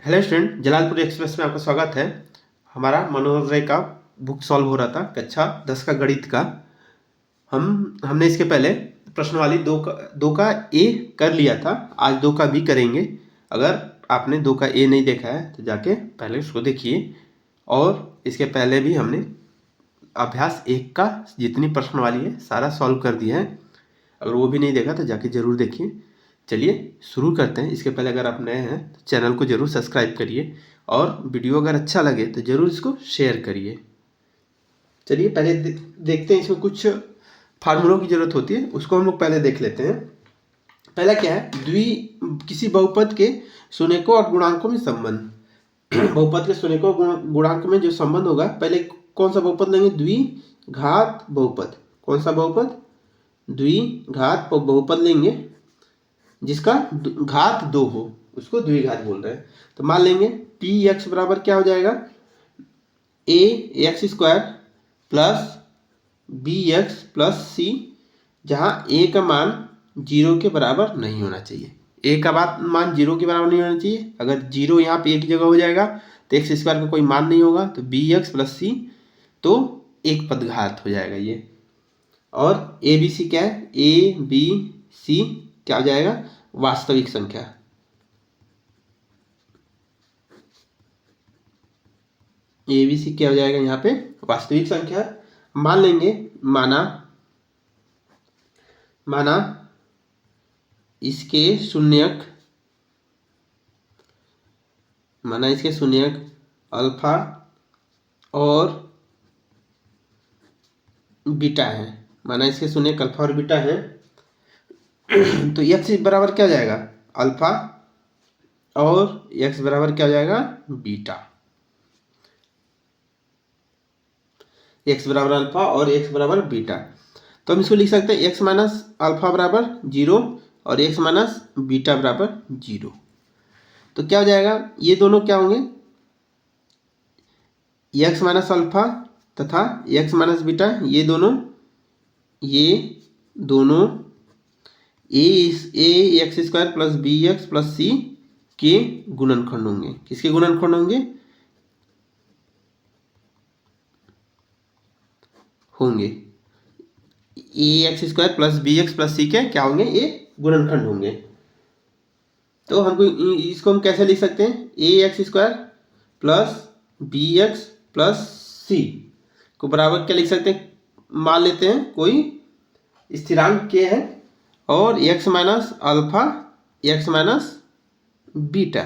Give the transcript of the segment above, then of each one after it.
Hello student, Jalalpur express में आपका स्वागत है। हमारा मनोदय का बुक सॉल्व हो रहा था, कक्षा 10 का गणित का। हमने इसके पहले प्रश्नवाली दो का ए कर लिया था। आज 2 का बी करेंगे। अगर आपने 2 का ए नहीं देखा है तो जाके पहले उसको देखिए। और इसके पहले भी हमने अभ्यास 1 का जितनी प्रश्नवाली है सारा सॉल्व कर दिया है। अगर वो भी नहीं देखा तो जाके ज़रूर देखिए। चलिए शुरू करते हैं। इसके पहले अगर आप नए हैं तो चैनल को ज़रूर सब्सक्राइब करिए और वीडियो अगर अच्छा लगे तो ज़रूर इसको शेयर करिए। चलिए पहले देखते हैं। इसमें कुछ फार्मूलों की ज़रूरत होती है, उसको हम लोग पहले देख लेते हैं। पहला क्या है, किसी बहुपद के शून्यकों और गुणांकों में संबंध। बहुपद के शून्यकों गुणांक में जो संबंध होगा, पहले कौन सा बहुपद लेंगे? द्विघात बहुपद। कौन सा बहुपद? द्विघात बहुपद लेंगे जिसका घात 2 हो, उसको द्विघात बोल रहे हैं। तो मान लेंगे पी एक्स बराबर क्या हो जाएगा? A x square plus b x plus c, जहाँ ए का मान 0 के बराबर नहीं होना चाहिए। ए का मान 0 के बराबर नहीं होना चाहिए। अगर 0 यहाँ पे एक जगह हो जाएगा तो एक्स स्क्वायर का कोई मान नहीं होगा, तो बी एक्स प्लस सी तो एक पद घात हो जाएगा ये। और ए बी सी क्या है? ए बी सी क्या हो जाएगा? वास्तविक संख्या। ए बी सी क्या हो जाएगा यहाँ पे? वास्तविक संख्या। मान लेंगे, माना इसके शून्यक अल्फा और बीटा है। माना इसके शून्यक अल्फा और बीटा है। तो एक्स बराबर क्या हो जाएगा? अल्फा और एक्स बराबर क्या हो जाएगा? बीटा। एक्स बराबर अल्फा और एक्स बराबर बीटा। तो हम इसको लिख सकते हैं एक्स माइनस अल्फा बराबर 0 और एक्स माइनस बीटा बराबर 0। तो क्या हो जाएगा? ये दोनों क्या होंगे? एक्स माइनस अल्फा तथा एक्स माइनस बीटा, ये दोनों a x square plus b x plus c के गुणनखंड होंगे। किसके गुणनखंड होंगे? A x square plus b x plus c के क्या होंगे? ये गुणनखंड होंगे। तो हमको इसको हम कैसे लिख सकते हैं? A x square plus b x plus c को बराबर क्या लिख सकते हैं? मान लेते हैं कोई स्थिरांक के है और x minus alpha x minus beta,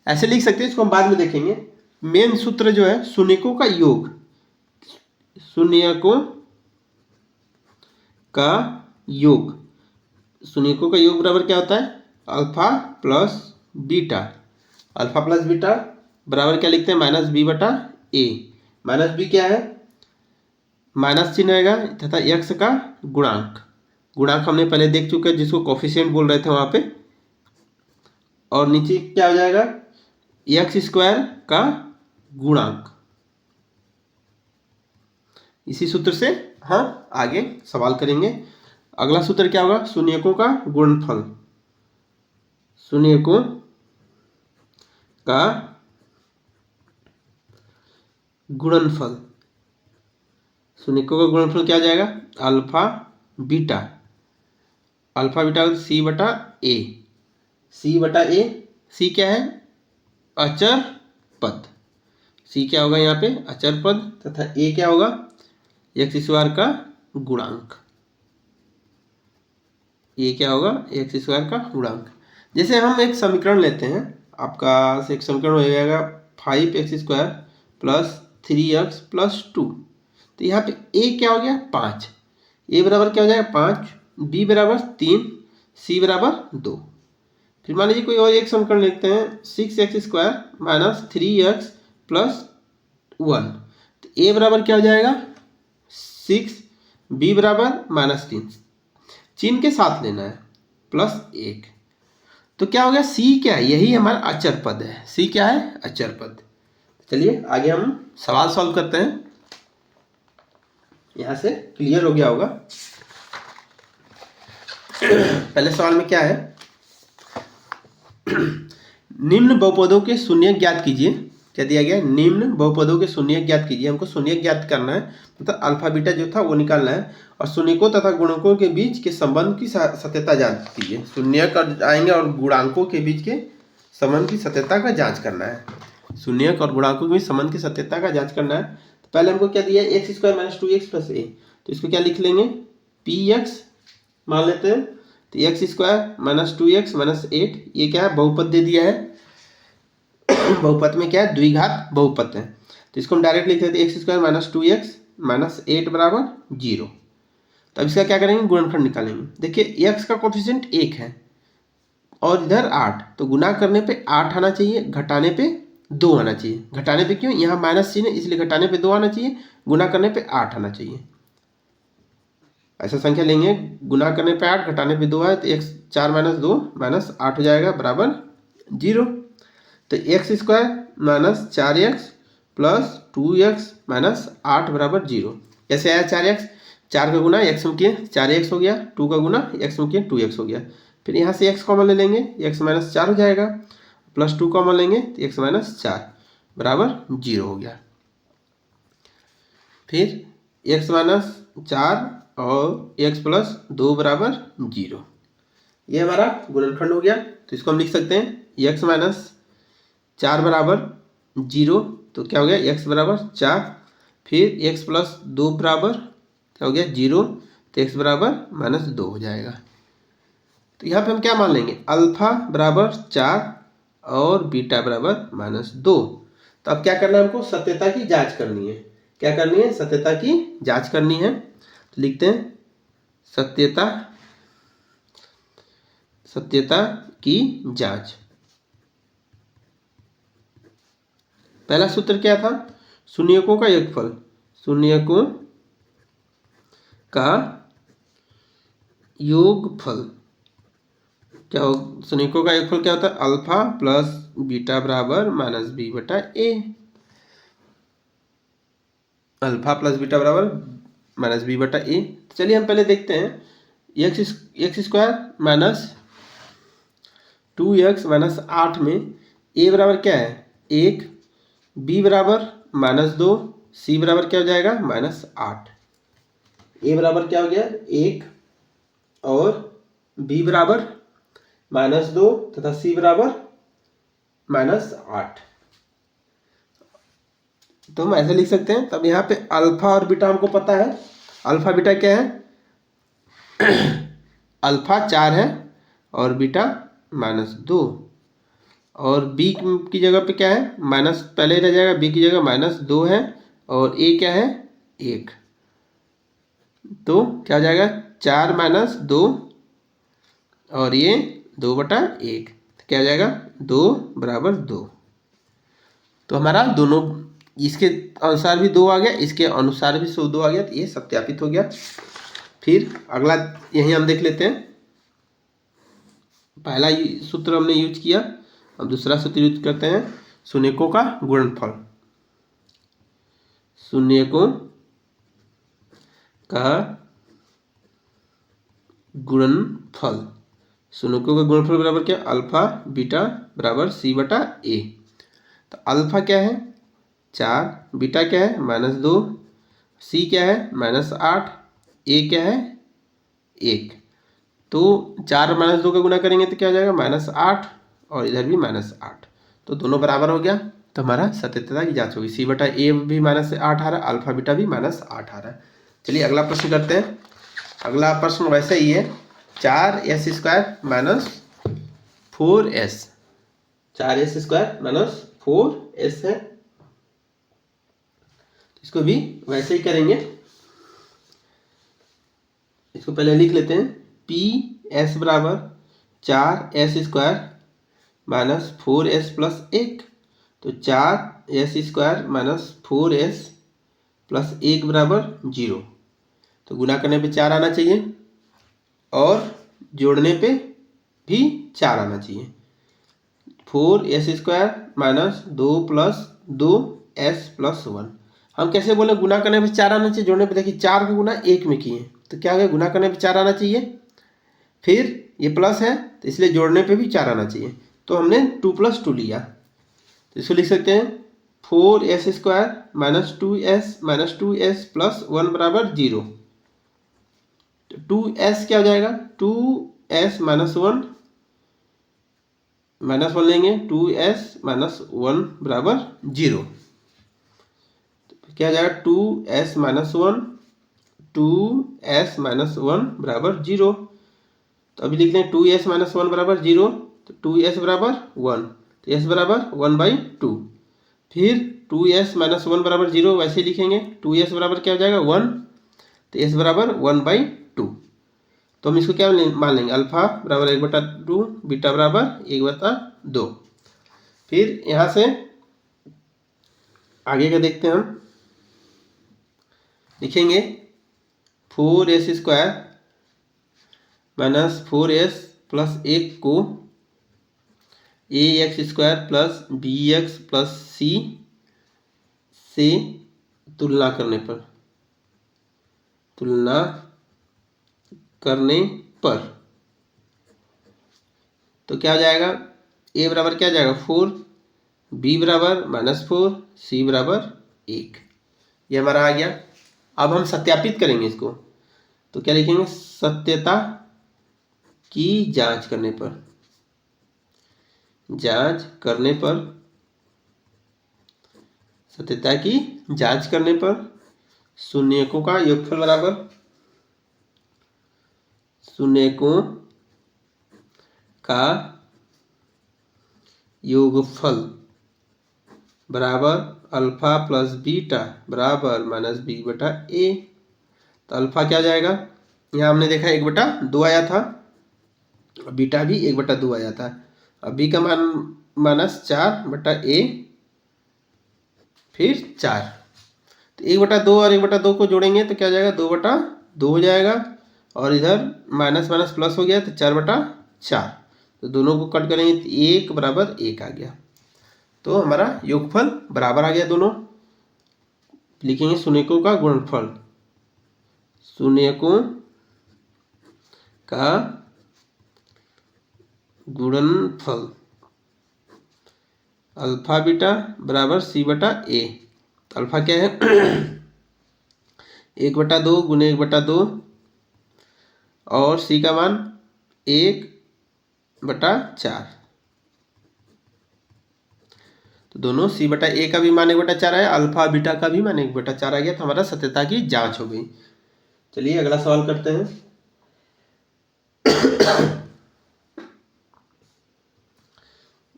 ऐसे लिख सकते हैं। इसको हम बाद में देखेंगे। मेन सूत्र जो है शून्यकों का योग। शून्यकों का योग बराबर क्या होता है? Alpha plus beta. Alpha plus beta बराबर क्या लिखते हैं? माइनस बी बटा ए। माइनस बी क्या है? माइनस चिन्ह आएगा तथा एक्स का गुणांक हमने पहले देख चुके हैं, जिसको कोफिशिएंट बोल रहे थे वहां पे। और नीचे क्या हो जाएगा? एक्स स्क्वायर का गुणांक। इसी सूत्र से हम आगे सवाल करेंगे। अगला सूत्र क्या होगा? शून्यकों का गुणनफल। शून्यकों का गुणनफल क्या हो जाएगा? अल्फा बीटा सी बटा ए। सी क्या है? अचर पद। सी क्या होगा यहाँ पे? अचर पद। तथा ए क्या होगा? एक्स स्क्वायर का गुणांक। ये क्या होगा? एक्स स्क्वायर का गुणांक। जैसे हम एक समीकरण लेते हैं, आपका एक समीकरण हो जाएगा 5x square plus 3x plus 2। तो यहाँ पे ए क्या हो गया? 5। ए बराबर क्या हो जाएगा? 5। बी बराबर 3। सी बराबर 2। फिर मान लीजिए कोई और एक समीकरण लिखते हैं 6x square minus 3x plus 1। तो ए बराबर क्या हो जाएगा? 6। बी बराबर माइनस 3, चिन्ह के साथ लेना है, प्लस 1। तो क्या हो गया? सी क्या है? यही हमारा अचर पद है। सी क्या है? अचर पद। चलिए आगे हम सवाल सॉल्व करते हैं। यहां से क्लियर हो गया होगा। पहले सवाल में क्या है? निम्न बहुपदों के शून्य ज्ञात कीजिए। क्या दिया गया? निम्न बहुपदों के शून्य ज्ञात कीजिए। हमको शून्य ज्ञात करना है, मतलब अल्फा बीटा जो था वो निकालना है, और शून्यकों तथा गुणकों के बीच के संबंध की सत्यता जांच कीजिए। शून्य कर आएंगे और गुणांकों के बीच के संबंध की सत्यता का जांच करना है। शून्यक और गुणांकों के बीच संबंध की सत्यता का जांच करना है। तो पहले हमको क्या दिया है? X square minus 2x plus a. तो इसको क्या लिख लेंगे? पी एक्स मान लेते हैं। तो x square minus 2x minus 8, ये क्या है? बहुपद दे दिया है। बहुपद में क्या है? द्विघात बहुपद है। तो इसको हम डायरेक्ट लिख लेते हैं, x square minus 2x minus 8 बराबर 0। तो अब इसका क्या करेंगे? गुणनखंड निकालेंगे। देखिए x का कोफिशिएंट 1 है और इधर 8, तो गुना करने पे 8 आना चाहिए, घटाने पे 2 आना चाहिए। घटाने पे क्यों? यहाँ माइनस चिन्ह, इसलिए घटाने पे 2 आना चाहिए, गुना करने पे 8 आना चाहिए। ऐसा संख्या लेंगे, गुना करने पे 8, घटाने पे 2 आए, तो x 4 माइनस 2 माइनस 8 हो जाएगा बराबर 0। तो x square minus 4x plus 2x minus 8 बराबर 0। कैसे आया 4x? 4 का गुना x में किए 4x हो गया, 2 का गुना x में किए 2x हो गया। फिर यहाँ से x कॉमन ले लेंगे, x माइनस 4 हो जाएगा, प्लस 2 कॉमन लेंगे तो x माइनस 4 बराबर 0 हो गया। फिर x माइनस 4 और x प्लस 2 बराबर 0, ये हमारा गुणनखंड हो गया। तो इसको हम लिख सकते हैं x माइनस 4 बराबर 0, तो क्या हो गया? x बराबर 4। फिर x प्लस 2 बराबर क्या हो गया? 0, तो x बराबर माइनस 2 हो जाएगा। तो यहाँ पे हम क्या मान लेंगे? अल्फा बराबर 4 और बीटा बराबर माइनस 2। तो अब क्या करना है? हमको सत्यता की जांच करनी है। क्या करनी है? सत्यता की जांच करनी है। तो लिखते हैं सत्यता की जांच। पहला सूत्र क्या था? शून्यकों का योगफल। शून्यकों का योगफल क्या हो? शून्यकों का योगफल क्या होता है? अल्फा प्लस बीटा बराबर माइनस बी बटा ए। अल्फा प्लस बीटा बराबर माइनस बी बटा ए। चलिए हम पहले देखते हैं x square minus 2x minus 8 में a बराबर क्या है? 1, b बराबर माइनस 2, c बराबर क्या हो जाएगा? माइनस 8। a बराबर क्या हो गया? 1 और b बराबर माइनस 2 तथा c बराबर माइनस 8। तो हम ऐसे लिख सकते हैं। तब यहाँ पे अल्फा और बीटा हमको पता है। अल्फा बीटा क्या है? अल्फा 4 है और बीटा माइनस 2, और b की जगह पे क्या है? माइनस पहले रह जाएगा, b की जगह माइनस 2 है, और a क्या है? 1। तो क्या हो जाएगा? 4 माइनस 2 और ये 2 बटा 1, तो क्या हो जाएगा? 2 बराबर 2। तो हमारा दोनों, इसके अनुसार भी 2 आ गया, इसके अनुसार भी 2 आ गया, तो ये सत्यापित हो गया। फिर अगला यही हम देख लेते हैं। पहला सूत्र हमने यूज किया, अब दूसरा सूत्र यूज करते हैं, शून्यकों का गुणनफल। शून्यकों का गुणनफल। शून्यकों का गुणनफल बराबर क्या? अल्फा बीटा बराबर सी बटा ए। तो अल्फा क्या है? 4, बीटा क्या है? माइनस 2, सी क्या है? माइनस 8, ए क्या है? 1। तो 4 माइनस 2 का गुना करेंगे तो क्या हो जाएगा? माइनस 8, और इधर भी माइनस 8, तो दोनों बराबर हो गया। तो हमारा सत्यता की जांच होगी। सी बटा ए भी माइनस 8 आ रहा है, अल्फा बीटा भी माइनस 8 आ रहा है। चलिए अगला प्रश्न करते हैं। अगला प्रश्न वैसे ही है, 4s square minus 4s। 4s square minus 4s है, इसको भी वैसे ही करेंगे। इसको पहले लिख लेते हैं, पी एस बराबर 4s square minus 4s plus 1। तो 4s square minus 4s plus 1 बराबर 0। तो गुना करने पे 4 आना चाहिए और जोड़ने पे भी 4 आना चाहिए। 4s square minus 2 plus 2s plus 1। हम कैसे बोले? गुना करने पे 4 आना चाहिए, जोड़ने पे देखिए 4 का गुना 1 में किए, तो क्या हो गया? गुना करने पे 4 आना चाहिए। फिर ये प्लस है तो इसलिए जोड़ने पे भी 4 आना चाहिए। तो हमने 2+2 लिया, तो इसको लिख सकते हैं 4s² माइनस 2s प्लस 1 बराबर 0। तो 2s क्या हो जाएगा, 2s माइनस 1 लेंगे, 2s माइनस 1 बराबर 0। तो क्या हो जाएगा 2s माइनस 1 बराबर 0। तो अभी लिख लें 2s माइनस 1 बराबर 0, तो 2s बराबर 1, तो s बराबर 1/2। फिर 2s माइनस 1 बराबर 0 वैसे ही लिखेंगे, 2s बराबर क्या हो जाएगा 1, तो s बराबर 1/2। तो हम इसको क्या मान लेंगे, अल्फा बराबर 1/2, बीटा बराबर 1/2। फिर यहाँ से आगे का देखते हैं, हम लिखेंगे 4s² माइनस 4s प्लस 1 को ax² plus bx plus c से तुलना करने पर तो क्या हो जाएगा, a बराबर क्या हो जाएगा 4, b बराबर -4, c बराबर 1। ये हमारा आ गया। अब हम सत्यापित करेंगे इसको, तो क्या लिखेंगे, सत्यता की जांच करने पर शून्यकों का योगफल बराबर शून्यकों का योगफल बराबर अल्फा प्लस बीटा बराबर -b/a। तो अल्फा क्या जाएगा, यहाँ हमने देखा 1/2 आया था, बीटा भी 1/2 आया था। अब b का मान -4/a फिर 4, तो 1/2 और 1/2 को जोड़ेंगे तो क्या जाएगा 2/2 हो जाएगा, और इधर माइनस माइनस प्लस हो गया तो 4/4, तो दोनों को कट करेंगे तो 1 बराबर 1 आ गया। तो हमारा योगफल बराबर आ गया दोनों। लिखेंगे शून्यकों का गुणनफल, शून्यकों का गुणनफल अल्फा बीटा बराबर c/a। अल्फा क्या है 1/2 गुने 1/2 और c का मान 1/4, तो दोनों c/a का भी मान 1/4 आया, अल्फा बीटा का भी मान 1/4 आ गया। तो हमारा सत्यता की जांच हो गई। चलिए अगला सवाल करते हैं।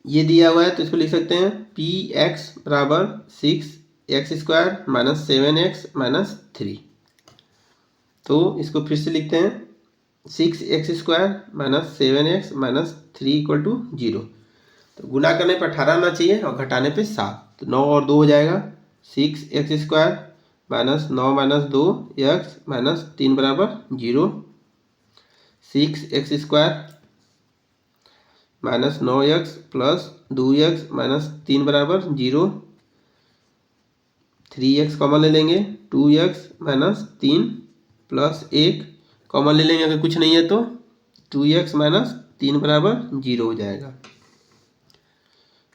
ये दिया हुआ है तो इसको लिख सकते हैं px बराबर 6x² माइनस 7x माइनस 3। तो इसको फिर से लिखते हैं 6x² माइनस 7x माइनस 3 = 0। तो गुना करने पर 18 आना चाहिए और घटाने पे 7, तो 9 और 2 हो जाएगा 6x² minus 9 minus 2x minus 3 बराबर 0। 6x² minus 9x plus 2x minus 3 बराबर 0। 3x कॉमन ले लेंगे, 2x माइनस 3 प्लस 1 कॉमन ले लेंगे, अगर कुछ नहीं है तो 2x माइनस 3 बराबर 0 हो जाएगा।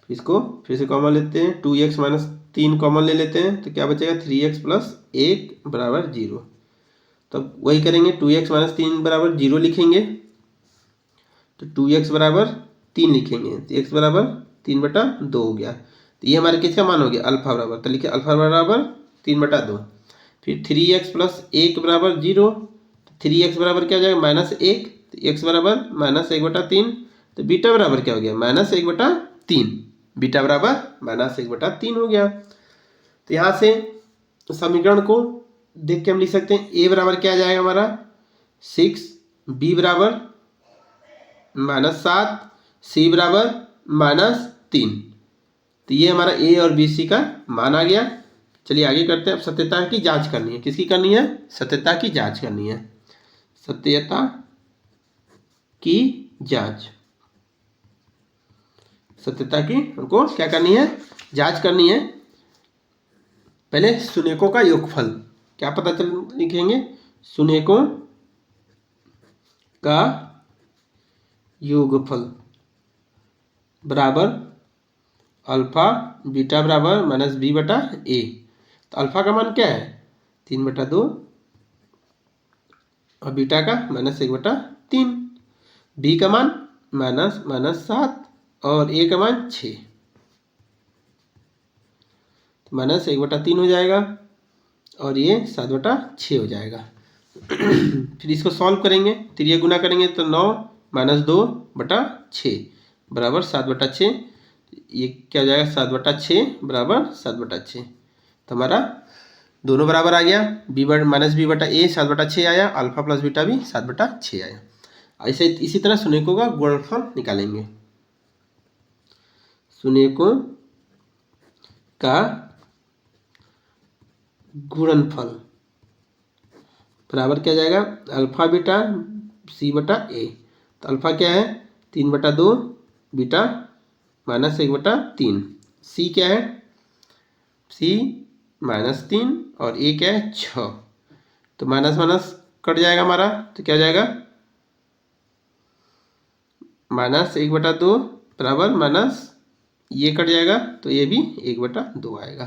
इसको फिर से कॉमन लेते हैं, 2x माइनस 3 कॉमन ले लेते हैं तो क्या बचेगा 3x प्लस 1 बराबर 0। तब वही करेंगे, 2x माइनस 3 बराबर 0 लिखेंगे, तो 2x बराबर 3 लिखेंगे, तो x बराबर 3/2 हो गया। तो ये हमारे किसका मान हो गया, अल्फा बराबर, तो लिखे अल्फा बराबर 3/2। फिर 3x प्लस 1 बराबर 0, तो 3x बराबर क्या हो जाएगा -1, तो x बराबर -1/3, तो बीटा बराबर क्या हो गया -1/3, बीटा बराबर -1/3 हो गया। तो यहाँ से समीकरण को देख के हम लिख सकते हैं a बराबर क्या आ जाएगा हमारा 6, b बराबर -7, c बराबर -3। तो ये हमारा a और b c का मान आ गया। चलिए आगे करते हैं। अब सत्यता की जांच करनी है, किसकी करनी है, सत्यता की जांच करनी है। सत्यता की जांच, सत्यता की हमको क्या करनी है, जांच करनी है। पहले शून्यकों का योगफल क्या पता चल लिखेंगे, शून्यकों का योगफल बराबर अल्फा बीटा बराबर माइनस बी बटा ए। तो अल्फा का मान क्या है 3/2 और बीटा का -1/3। बी का मान -7 और ए का मान 6, तो -1/3 हो जाएगा और ये 7/6 हो जाएगा। फिर इसको सॉल्व करेंगे, त्रिय गुना करेंगे तो 9 - 2/6 बराबर 7/6। ये क्या हो जाएगा 7/6 बराबर 7/6। तो हमारा दोनों बराबर आ गया। -b बटा ए 7/6 आया, अल्फा प्लस बीटा भी 7/6 आया। ऐसे इसी तरह शून्यकों का गुणनफल निकालेंगे। शून्यकों का गुणनफल बराबर क्या जाएगा अल्फा बीटा सी बटा ए। तो अल्फा क्या है 3/2, बीटा -1/3, सी क्या है सी -3 और ए क्या है 6। तो माइनस माइनस कट जाएगा हमारा, तो क्या हो जाएगा -1/2 बराबर माइनस ये कट जाएगा तो ये भी 1/2 आएगा।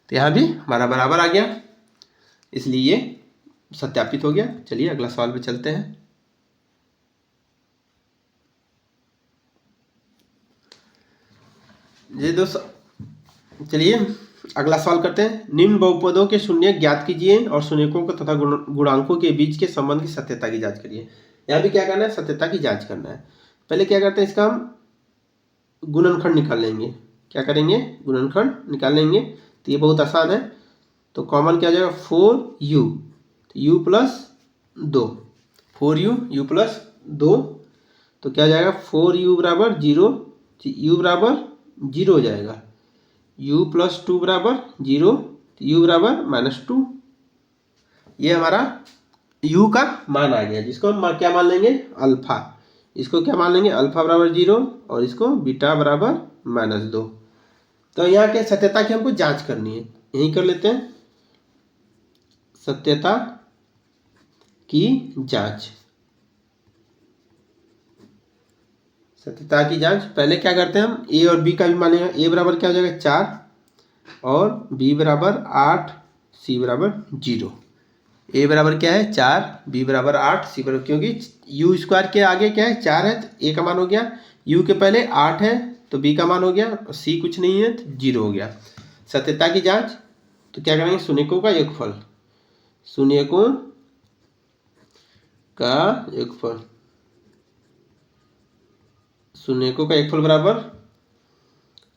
तो यहाँ भी हमारा बराबर आ गया, इसलिए ये सत्यापित हो गया। चलिए अगला सवाल पे चलते हैं। ये चलिए अगला सवाल करते हैं। निम्न बहुपदों के शून्य ज्ञात कीजिए और शून्यकों को तथा गुणांकों के बीच के संबंध की सत्यता की जांच करिए। यहाँ भी क्या करना है सत्यता की जांच करना है। पहले क्या करते हैं इसका हम गुणनखंड निकाल लेंगे। क्या करेंगे गुणनखंड निकाल लेंगे, तो ये बहुत आसान है। तो कॉमन क्या हो जाएगा 4u, तो u plus 2, 4u u plus 2, तो क्या हो जाएगा 4u बराबर 0, u बराबर 0 हो जाएगा। u प्लस 2 बराबर 0, तो u बराबर -2। ये हमारा u का मान आ गया, जिसको हम क्या मान लेंगे अल्फा। इसको क्या मान लेंगे अल्फा बराबर 0 और इसको बीटा बराबर -2। तो यहाँ के सत्यता की हमको जांच करनी है, यही कर लेते हैं सत्यता की जांच। सत्यता की जांच पहले क्या करते हैं हम a और b का भी मानेंगे। a बराबर क्या हो जाएगा 4 और b बराबर 8, c बराबर 0। a बराबर क्या है 4, b बराबर 8, c बराबर, क्योंकि u स्क्वायर के आगे क्या है 4 है तो a का मान हो गया, u के पहले 8 है तो b का मान हो गया और c कुछ नहीं है तो 0 हो गया। सत्यता की जांच, तो क्या करेंगे शून्यकों का योगफल, शून्यकों का योगफल, शून्यकों का योगफल बराबर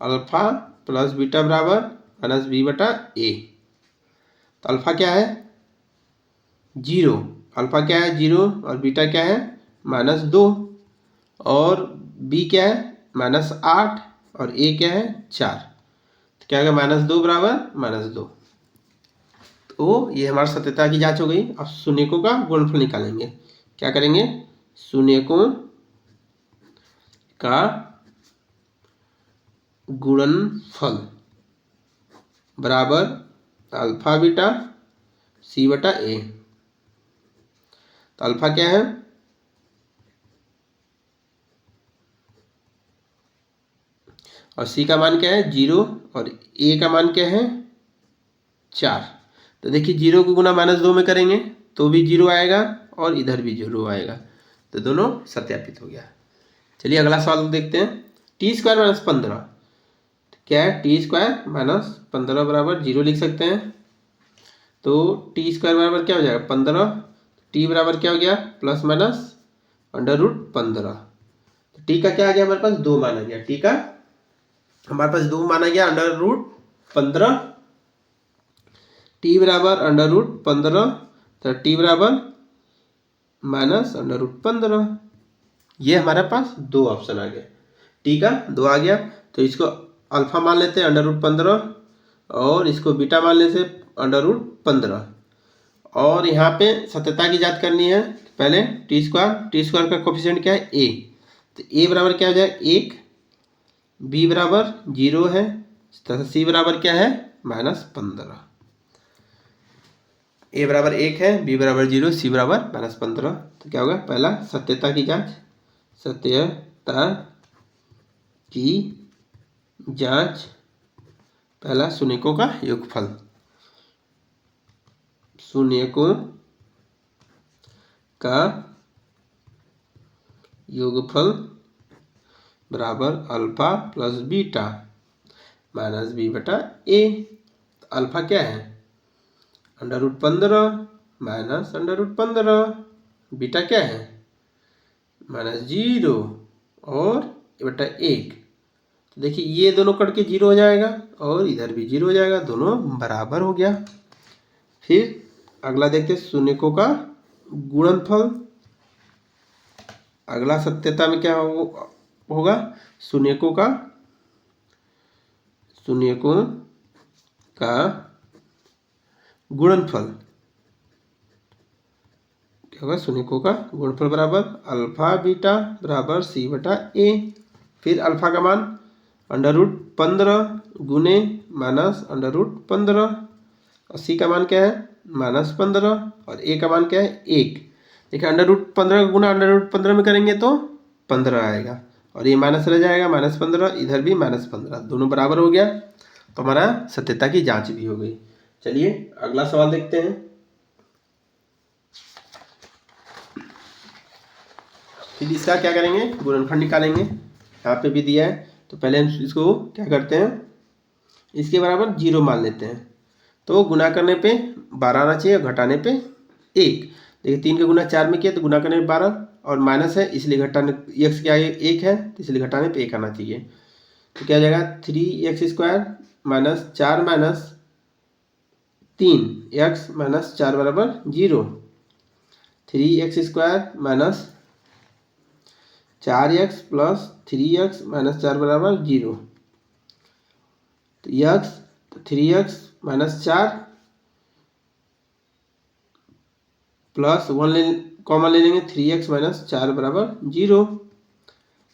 अल्फा प्लस बीटा बराबर -b बटा ए। तो अल्फा क्या है 0, अल्फा क्या है 0 और बीटा क्या है -2 और b क्या है -8 और a क्या है 4। तो क्या होगा -2 बराबर -2। तो ये हमारी सत्यता की जांच हो गई। अब शून्यकों का गुणनफल निकालेंगे। क्या करेंगे शून्यकों का गुणनफल बराबर अल्फा बीटा सी बटा ए। तो अल्फा क्या है और सी का मान क्या है 0 और ए का मान क्या है 4। तो देखिए 0 को गुना -2 में करेंगे तो भी 0 आएगा और इधर भी 0 आएगा, तो दोनों सत्यापित हो गया। चलिए अगला सवाल देखते हैं। t² - 15, क्या है t² - 15 बराबर 0 लिख सकते हैं। तो t² बराबर क्या हो जाएगा 15, t बराबर क्या हो गया ±√15। तो t का क्या आ गया हमारे पास 2 माना गया, t का हमारे पास 2 माना गया √15, t बराबर √15, तो t बराबर -√15। ये हमारे पास 2 ऑप्शन आ गए, t का 2 आ गया। तो इसको अल्फा मान लेते हैं √15 और इसको बीटा मान लेते हैं √15। और यहाँ पे सत्यता की जांच करनी है। पहले t² का कोफिशिएंट क्या है a, तो a बराबर क्या हो जाए 1, b बराबर 0 है तथा c बराबर क्या है -15। a बराबर 1 है, b बराबर 0, c बराबर -15। तो क्या होगा पहला सत्यता की जांच, सत्यता की जांच, पहला शून्यकों का योगफल, शून्यकों का योगफल बराबर alpha plus beta minus B बटा ए। अल्फा क्या है? √15 माइनस √15, बीटा क्या है? -0 और बटा 1। तो देखिए ये दोनों कट के 0 हो जाएगा और इधर भी 0 हो जाएगा, दोनों बराबर हो गया। फिर अगला देखते हैं शून्यकों का गुणनफल। अगला सत्यता में क्या होगा? शून्यकों का गुणनफल क्या होगा? शून्यकों का गुणनफल बराबर अल्फा बीटा बराबर सी बटा ए। फिर अल्फा का मान √15 गुने माइनस √15 और सी का मान क्या है? -15 और ए का मान क्या है? 1। देखिए √15 गुना √15 में करेंगे तो 15 आएगा और ये माइनस रह जाएगा, -15, इधर भी -15, दोनों बराबर हो गया। तो हमारा सत्यता की जांच भी हो गई। चलिए अगला सवाल देखते हैं। फिर इसका क्या करेंगे? गुणनफल निकालेंगे। यहाँ पे भी दिया है तो पहले हम इसको क्या करते हैं? इसके बराबर 0 मान लेते हैं। तो गुना करने पे 12 आना चाहिए, घटाने पे 1। देखिए 3 का गुना 4 में किया तो गुना करने पे 12 और माइनस है इसलिए घटाने, x के आगे 1 है तो इसलिए घटाने पे 1 आना चाहिए। तो क्या हो जाएगा? 3x² minus 4 minus 3x minus 4 बराबर 0। 3x² minus 4x plus 3x minus 4 बराबर 0। तो x 3x minus 4 plus 1 common ले लेंगे, 3x माइनस 4 बराबर 0।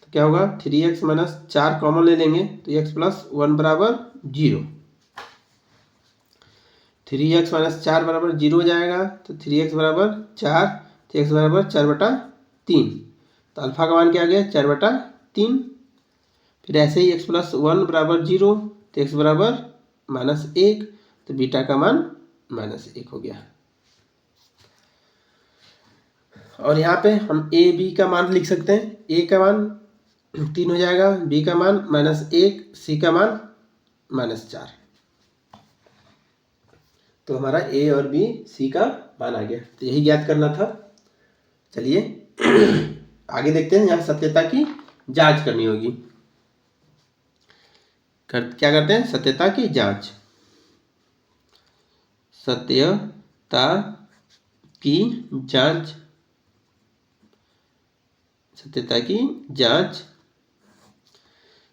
तो क्या होगा? 3x माइनस 4 कॉमन ले लेंगे तो x प्लस 1 बराबर 0। 3x माइनस 4 बराबर 0 हो जाएगा तो 3x बराबर 4, तो x बराबर 4 बटा 3। तो अल्फा का मान क्या आ गया? 4 बटा 3। फिर ऐसे ही x प्लस 1 बराबर 0 तो x बराबर -1, तो बीटा का मान -1 हो गया। और यहाँ पे हम a b का मान लिख सकते हैं। a का मान 3 हो जाएगा, b का मान -1, c का मान -4। तो हमारा a और b c का मान आ गया। तो यही ज्ञात करना था। चलिए आगे देखते हैं। यहाँ सत्यता की जांच करनी होगी। क्या करते हैं? सत्यता की जांच। सत्यता की जांच, सत्यता की जांच।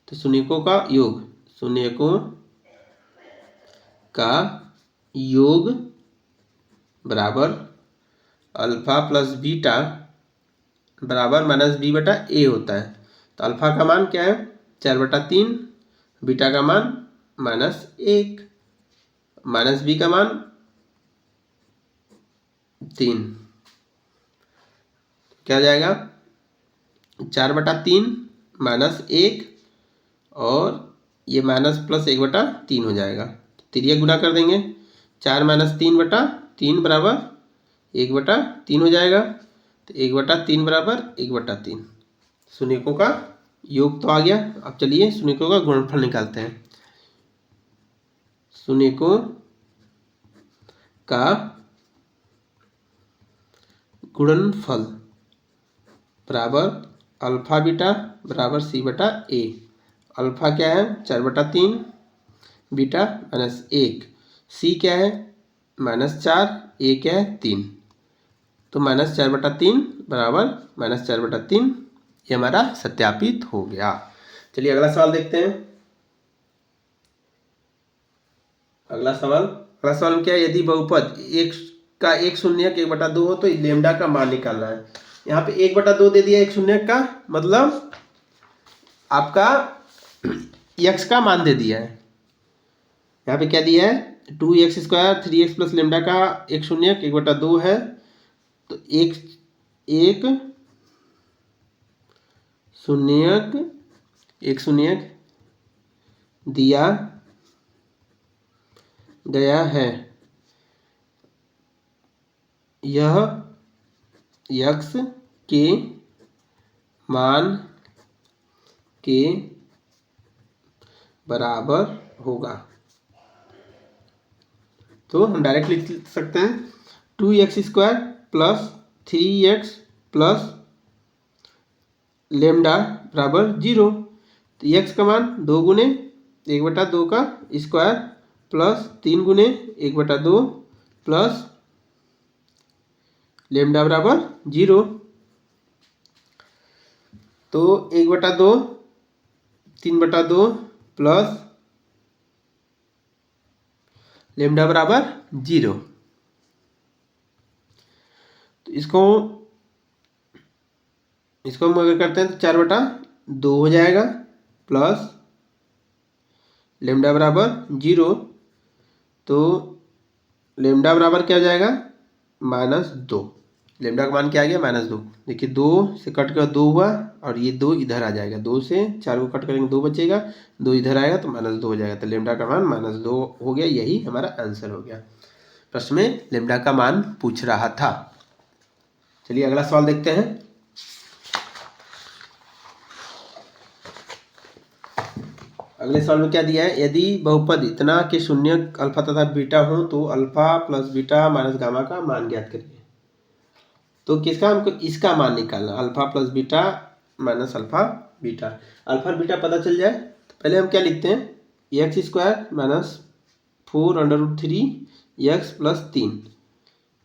तो शून्यकों का योग, शून्यकों का योग बराबर अल्फा प्लस बीटा बराबर -b बटा a होता है। तो अल्फा का मान क्या है? 4 बटा 3, बीटा का मान -1, माइनस b का मान 3। क्या हो जाएगा? 4 बटा 3 -1 और ये माइनस प्लस 1 बटा 3 हो जाएगा। तो तिरिया गुना कर देंगे, 4 माइनस 3 बटा 3 बराबर 1 बटा 3 हो जाएगा। तो 1 बटा 3 बराबर 1 बटा 3। शून्यकों का योग तो आ गया। अब चलिए शून्यकों का गुणनफल निकालते हैं। शून्यकों का गुणनफल बराबर अल्फा बीटा बराबर सी बटा ए। अल्फा क्या है? 4 बटा 3, बीटा -1, सी क्या है? -4, ए क्या है? 3। तो -4 बटा 3 बराबर -4 बटा 3, ये हमारा सत्यापित हो गया। चलिए अगला सवाल देखते हैं। अगला सवाल में क्या है? यदि बहुपद एक का 1 शून्यक 1/2 हो तो लेमडा का मान निकालना है। यहाँ पे 1/2 दे दिया 1 शून्यक का, मतलब आपका x का मान दे दिया है। यहाँ पे क्या दिया है? 2x² 3x प्लस लेमडा का 1 शून्यक 1/2 है। तो एक शून्यक एक शून्यक दिया गया है, यह x के मान के बराबर होगा। तो हम डायरेक्ट लिख सकते हैं 2x² plus 3x plus lambda बराबर 0। तो x का मान 2 गुने 1/2 का स्क्वायर प्लस 3 गुने 1/2 प्लस लेमडा बराबर 0। तो 1/2 3/2 प्लस लेमडा बराबर 0। तो इसको हम अगर करते हैं तो 4/2 हो जाएगा प्लस लेमडा बराबर 0। तो लेमडा बराबर क्या हो जाएगा -2। लेमडा का मान क्या आ गया -2। देखिए 2 से कट कर 2 हुआ और ये 2 इधर आ जाएगा। 2 से 4 को कट करेंगे 2 बचेगा, 2 इधर आएगा तो -2 हो जाएगा। तो लेमडा का मान -2 हो गया। यही हमारा आंसर हो गया। प्रश्न में लेमडा का मान पूछ रहा था। चलिए अगला सवाल देखते हैं। अगले सवाल में क्या दिया है, यदि बहुपद इतना के शून्यक अल्फा तथा बीटा हो तो alpha plus beta minus gamma का मान ज्ञात करिए। तो किसका, हमको इसका मान निकालना, alpha plus beta minus alpha beta. Alpha beta पता चल जाए तो पहले हम क्या लिखते हैं, x² माइनस 4√3 x प्लस 3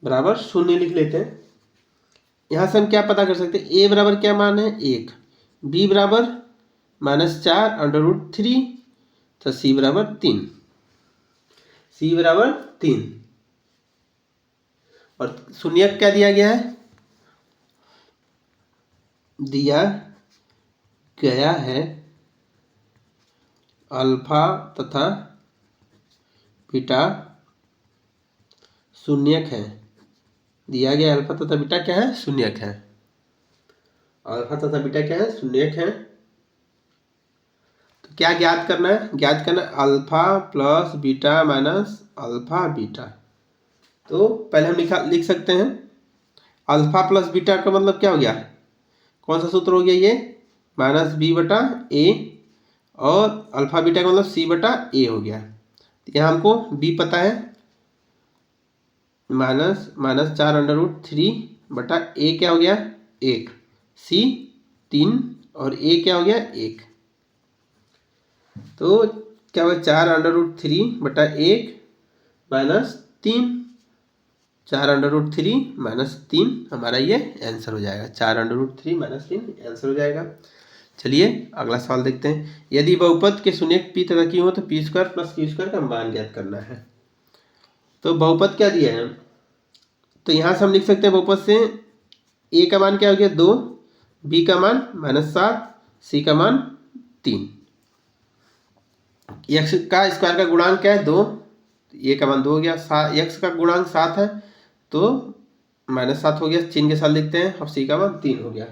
बराबर 0 लिख लेते हैं। यहाँ से हम क्या पता कर सकते हैं, a बराबर क्या मान है 1, b बराबर -4√3 तो c बराबर 3, c बराबर 3। और शून्यक क्या दिया गया है, दिया गया है अल्फा तथा बीटा शून्यक है। दिया गया अल्फा तथा बीटा क्या है, शून्यक है। अल्फा तथा बीटा क्या है, शून्यक है। तो क्या ज्ञात करना है, ज्ञात करना alpha plus beta minus alpha beta. तो पहले हम लिख सकते हैं अल्फा प्लस बीटा का मतलब क्या हो गया, कौन सा सूत्र हो गया ये, -b/a और अल्फा बीटा का मतलब c/a हो गया। तो यहाँ हमको b पता है, -4√3/a क्या हो गया 1, c 3 और a क्या हो गया 1। तो क्या हुआ 4√3/1 -3, 4√3 -3 हमारा ये आंसर हो जाएगा। 4√3 -3 आंसर हो जाएगा। चलिए अगला सवाल देखते हैं। यदि बहुपद के शून्यक p तथा q हो तो p² प्लस q² का मान ज्ञात करना है। तो बहुपद क्या दिया है, तो यहाँ से हम लिख सकते हैं बहुपद से a का मान क्या हो गया 2, b का मान -7, c का मान 3। x का स्क्वायर का गुणांक क्या है 2, a का मान 2 हो गया। x का गुणांक 7 है तो -7 हो गया, चिन्ह के साथ लिखते हैं, और c का मान 3 हो गया।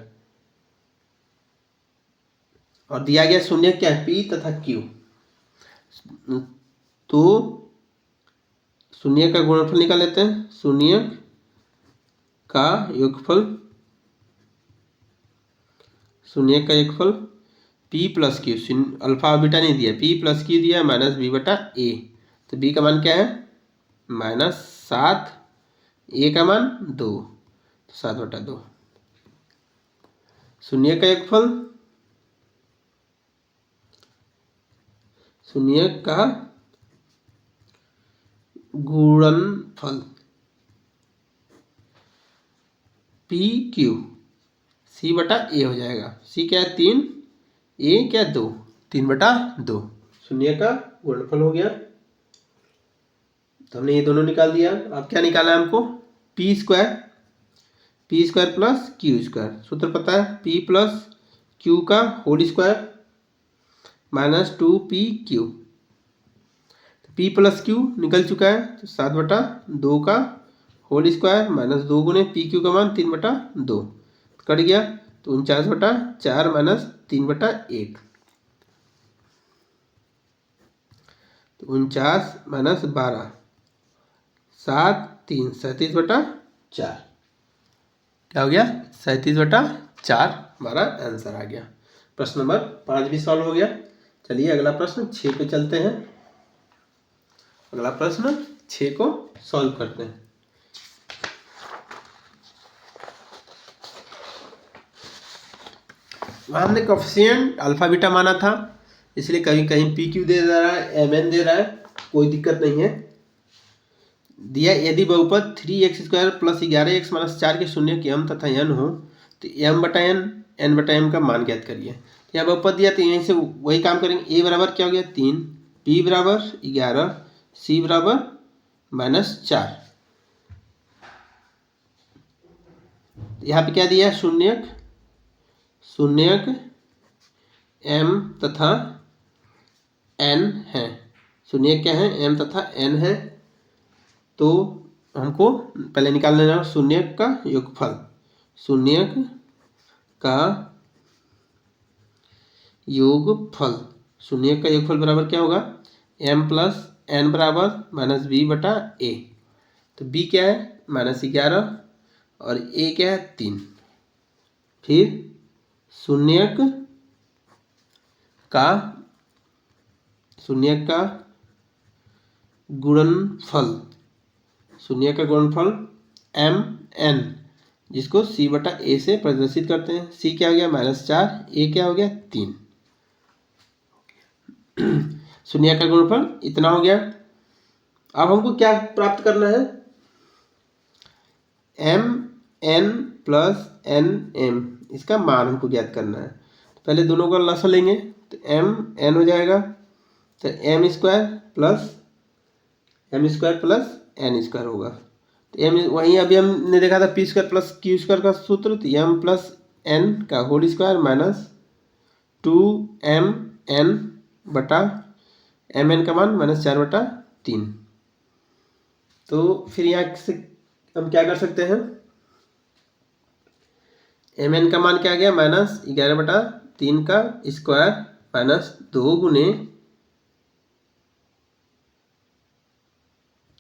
और दिया गया शून्य क्या है p तथा q। तो शून्य का गुणनफल निकाल लेते हैं, शून्य का योगफल, शून्य का योगफल p plus q, alpha beta नहीं दिया, p प्लस q दिया -b/a। तो b का मान क्या है -7, a का मान 2 तो 7/2। शून्य का योगफल, शून्य का गुणनफल p q c/a हो जाएगा। c क्या है 3, a क्या 2, 3/2। शून्य का गुणनफल हो गया। तो हमने ये दोनों निकाल दिया। अब क्या निकाला है हमको, p² प्लस q²। सूत्र पता है p प्लस q का होल स्क्वायर -2pq। तो p प्लस q निकल चुका है, तो 7/2 का होल स्क्वायर -2 गुने pq का मान 3/2 कट गया, तो 49/4 -3/1। तो 49 माइनस 12 7 3 37/4 क्या हो गया 37/4 हमारा आंसर आ गया। प्रश्न नंबर 5 भी सॉल्व हो गया। चलिए अगला प्रश्न 6 पे चलते हैं। अगला प्रश्न 6 को सॉल्व करते हैं। वहाँ हमने कोफिशिएंट अल्फा बीटा माना था, इसलिए कहीं कहीं पी क्यू दे रहा है, एम एन दे रहा है, कोई दिक्कत नहीं है। दिया यदि बहुपद 3x² प्लस 11x माइनस 4 के शून्य के m तथा n हो तो m/n n/m का मान ज्ञात करिए। यहाँ बहुपद दिया तो यहीं से वही काम करेंगे। a बराबर क्या हो गया 3, b बराबर 11, c बराबर -4। यहाँ पे क्या दिया है शून्यक m तथा n है। शून्यक क्या है m तथा n है। तो हमको पहले निकाल लेना शून्यक का योगफल। शून्यक का योगफल, शून्यक का योगफल बराबर क्या होगा m प्लस n बराबर -b/a। तो b क्या है -11 और a क्या है 3। फिर शून्यक का गुणनफल, शून्य का गुणनफल m n जिसको c/a से प्रदर्शित करते हैं। c क्या हो गया -4, a क्या हो गया 3। शून्य का गुणनफल इतना हो गया। अब हमको क्या प्राप्त करना है m n plus n m, इसका मान हमको ज्ञात करना है। तो पहले दोनों का लसा लेंगे तो m n हो जाएगा, तो m² प्लस n² होगा। तो m वहीं अभी हमने देखा था p² प्लस q² का सूत्र, तो m प्लस n का होल स्क्वायर माइनस 2mn/mn का मान -4/3। तो फिर यहाँ से हम क्या कर सकते हैं, mn का मान क्या आ गया -11/3 का स्क्वायर माइनस 2 गुने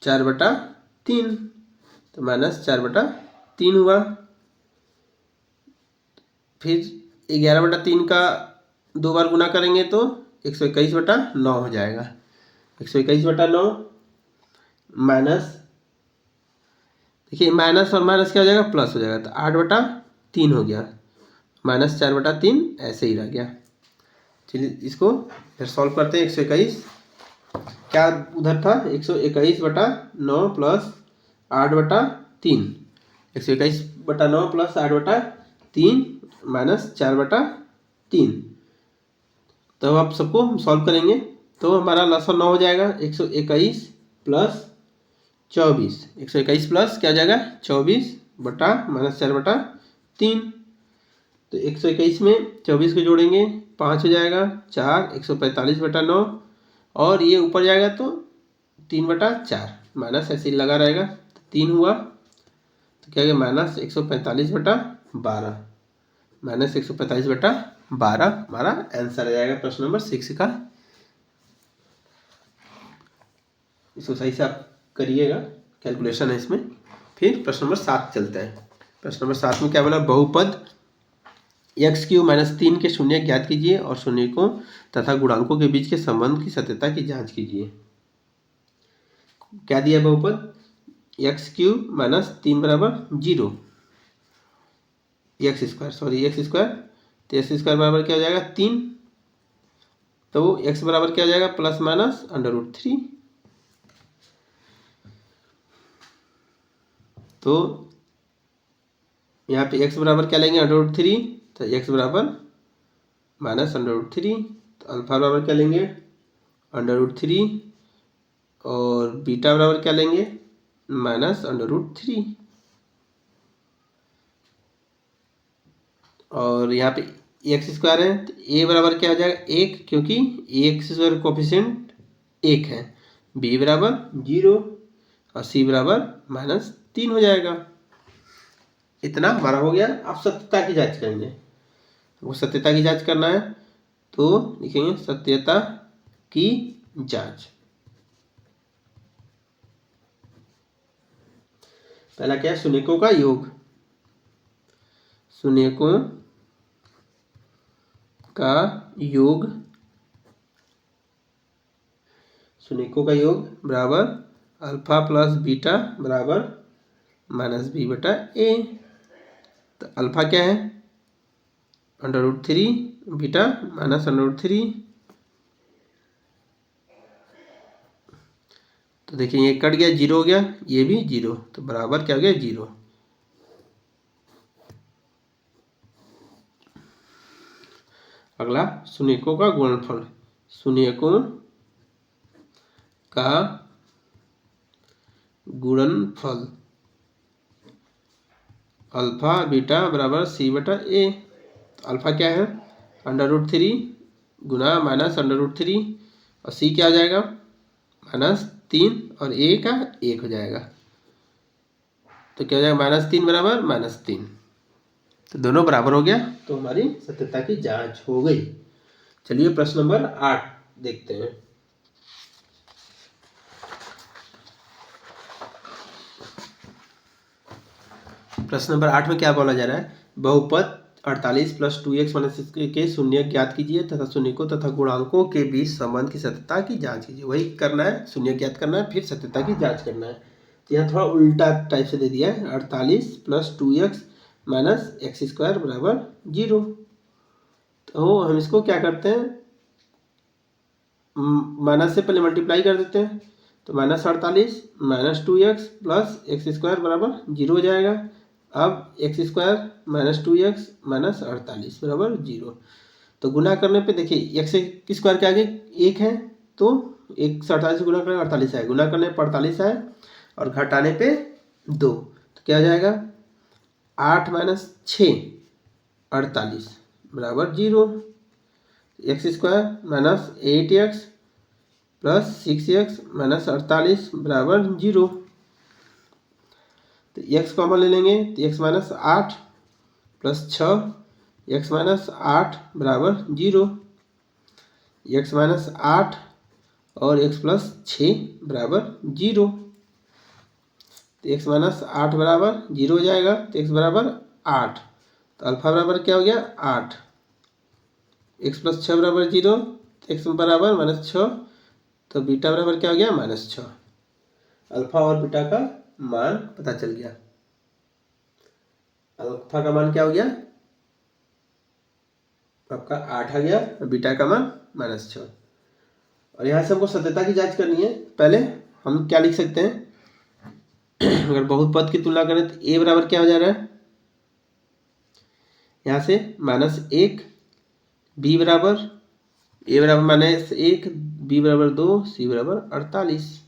4/3, तो -4/3 हुआ। फिर 11/3 का 2 बार गुना करेंगे तो 121/9 हो जाएगा। 121/9 माइनस, देखिए माइनस और माइनस क्या हो जाएगा प्लस हो जाएगा, तो 8/3 हो गया, -4/3 ऐसे ही रह गया। चलिए इसको फिर सॉल्व करते हैं। 121 क्या उधर था 121/9 प्लस 8/3, 121/9 प्लस 8/3 -4/3। तो अब सबको हम सॉल्व करेंगे तो हमारा लसा 9 हो जाएगा। 121 प्लस 24, 121 प्लस क्या हो जाएगा 24 बटा -4/3। तो 121 में 24 को जोड़ेंगे 5 हो जाएगा, 4 145/9 और ये ऊपर जाएगा तो 3/4 माइनस ऐसे ही लगा रहेगा, तो 3 हुआ। तो क्या गया -145/12, -145/12 हमारा आंसर आ जाएगा प्रश्न नंबर 6 का। इसको सही से आप करिएगा, कैलकुलेशन है इसमें। फिर प्रश्न नंबर 7 चलते हैं। प्रश्न नंबर 7 में क्या बोला, बहुपद x³ - 3 के शून्य ज्ञात कीजिए और शून्यकों तथा गुणांकों के बीच के संबंध की सत्यता की जांच कीजिए। क्या दिया बहुपद x³ - 3 बराबर 0, x² तो x² बराबर क्या हो जाएगा 3, तो x बराबर क्या हो जाएगा ±√3। तो यहाँ पे x बराबर क्या लेंगे √3, तो x बराबर -√3। तो अल्फा बराबर क्या लेंगे √3 और बीटा बराबर क्या लेंगे -√3। और यहाँ पे x² है तो a बराबर क्या हो जाएगा 1, क्योंकि x² कोफिशिएंट 1 है, b बराबर 0 और c बराबर -3 हो जाएगा। इतना हमारा हो गया। आप सत्यता की जांच करेंगे, वो सत्यता की जांच करना है तो लिखेंगे सत्यता की जांच। पहला क्या है, शून्यकों का योग, शून्यकों का योग, शून्यकों का योग बराबर अल्फा प्लस बीटा बराबर माइनस बी बटा ए। तो अल्फा क्या है, √3, बीटा माइनस √3। तो देखिए ये कट गया, 0 हो गया, ये भी 0, तो बराबर क्या हो गया, 0। अगला शून्यकों का गुणनफल, शून्यकों का गुणनफल अल्फा बीटा बराबर सी बटा ए। तो अल्फा क्या है, √3 गुना माइनस √3, और सी क्या हो जाएगा, -3, और ए का 1 हो जाएगा। तो क्या हो जाएगा, -3 बराबर -3। तो दोनों बराबर हो गया, तो हमारी सत्यता की जांच हो गई। चलिए प्रश्न नंबर 8 देखते हैं। प्रश्न नंबर 8 में क्या बोला जा रहा है, बहुपद 48 + 2x - के शून्य ज्ञात कीजिए तथा शून्यकों तथा गुणांकों के बीच संबंध की सत्यता की जांच कीजिए। वही करना है, शून्य ज्ञात करना है, फिर सत्यता की जांच करना है। तो यहाँ थोड़ा उल्टा टाइप से दे दिया है, 48 + 2x - x² बराबर 0। तो हम इसको क्या करते हैं, माइनस से पहले मल्टीप्लाई कर देते हैं। तो -48 - 2x + x² बराबर 0 हो जाएगा। अब x² - 2x - 48 बराबर 0। तो गुना करने पे देखिए x के स्क्वायर के आगे 1 है, तो 1 से 48 गुना करें 48 आए, गुना करने पर 48 आए, और घटाने पे 2, तो क्या हो जाएगा, 8 - 6 48 बराबर 0। x² - 8x + 6x - 48 बराबर 0। तो x कॉमन ले लेंगे, तो x - 8 + 6 x - 8 बराबर 0। x - 8 और x + 6 बराबर 0। तो x - 8 बराबर 0 हो जाएगा, तो x बराबर 8। तो अल्फा बराबर क्या हो गया, 8। x + 6 बराबर 0, तो x बराबर -6, तो बीटा बराबर क्या हो गया, -6। अल्फा और बीटा का मान पता चल गया। अल्फा का मान क्या हो गया, आपका 8 आ गया, और बीटा का मान -6। और यहाँ से हमको सत्यता की जांच करनी है। पहले हम क्या लिख सकते हैं, अगर बहुपद की तुलना करें तो a बराबर क्या हो जा रहा है, यहाँ से -1, b बराबर a बराबर -1, b बराबर 2, c बराबर 48।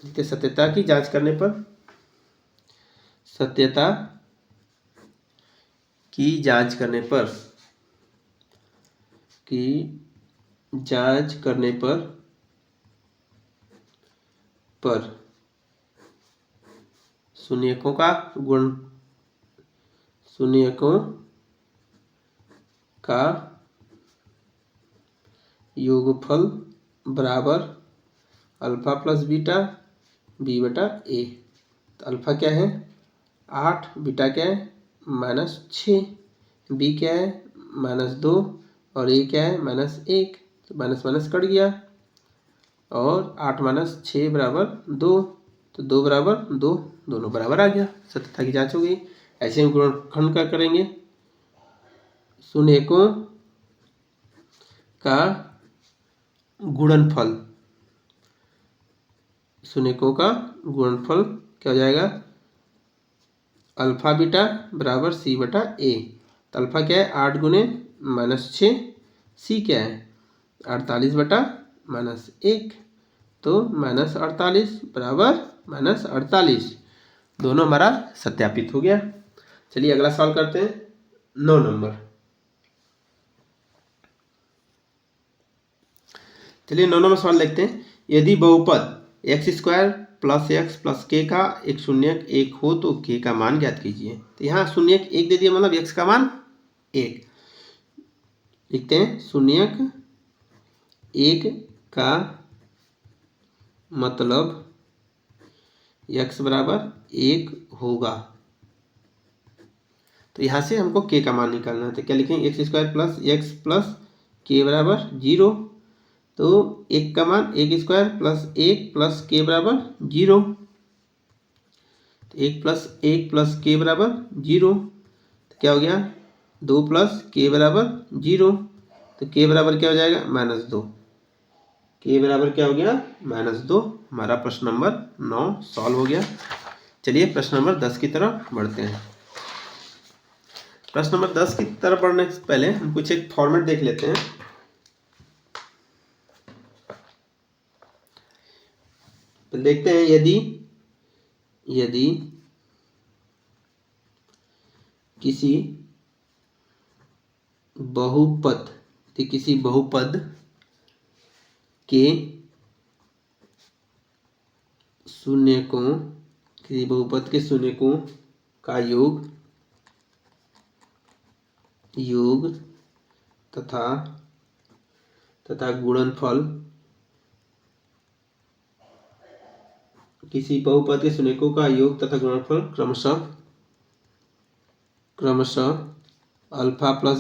सत्यता की जांच करने पर, सत्यता की जांच करने पर, शून्यकों का योगफल बराबर अल्फा प्लस बीटा b बटा a। तो अल्फा क्या है, 8, बीटा क्या है, -6, b क्या है, -2, और a क्या है, -1। तो माइनस माइनस कट गया, और 8 - 6 बराबर 2, तो 2 बराबर 2, दोनों बराबर आ गया। सत्यता की जांच हो गई। ऐसे हम गुणनखंड का करेंगे, शून्यकों का गुणनफल, शून्यकों का गुणनफल क्या हो जाएगा, अल्फा बीटा बराबर c बटा a। तो अल्फा क्या है, 8 गुने -6, c क्या है, 48 बटा -1, तो -48 बराबर -48, दोनों हमारा सत्यापित हो गया। चलिए अगला सवाल करते हैं, 9 नंबर। चलिए 9 नंबर सवाल देखते हैं। यदि बहुपद x² + x + k का एक शून्यक 1 हो तो k का मान ज्ञात कीजिए। तो यहाँ शून्यक 1 दे दिया, मतलब x का मान 1 लिखते हैं। शून्यक 1 का मतलब x बराबर 1 होगा। तो यहाँ से हमको k का मान निकालना है, तो क्या लिखेंगे, x square plus x plus के बराबर 0। तो 1 का मान 1 स्क्वायर प्लस 1 प्लस के बराबर 0। तो 1 प्लस के बराबर 0। तो क्या हो गया, 2 प्लस के बराबर 0। तो के बराबर क्या हो जाएगा, -2। के बराबर क्या हो गया, -2। हमारा प्रश्न नंबर 9 सॉल्व हो गया। चलिए प्रश्न नंबर 10 की तरफ बढ़ते हैं। प्रश्न नंबर 10 की तरफ बढ़ने से पहले हम कुछ एक फॉर्मेट देख लेते हैं। तो देखते हैं, यदि किसी बहुपद के शून्यकों का योग तथा गुणनफल, किसी बहुपद के शून्यकों का योग तथा गुणनफल क्रमशः अल्फा प्लस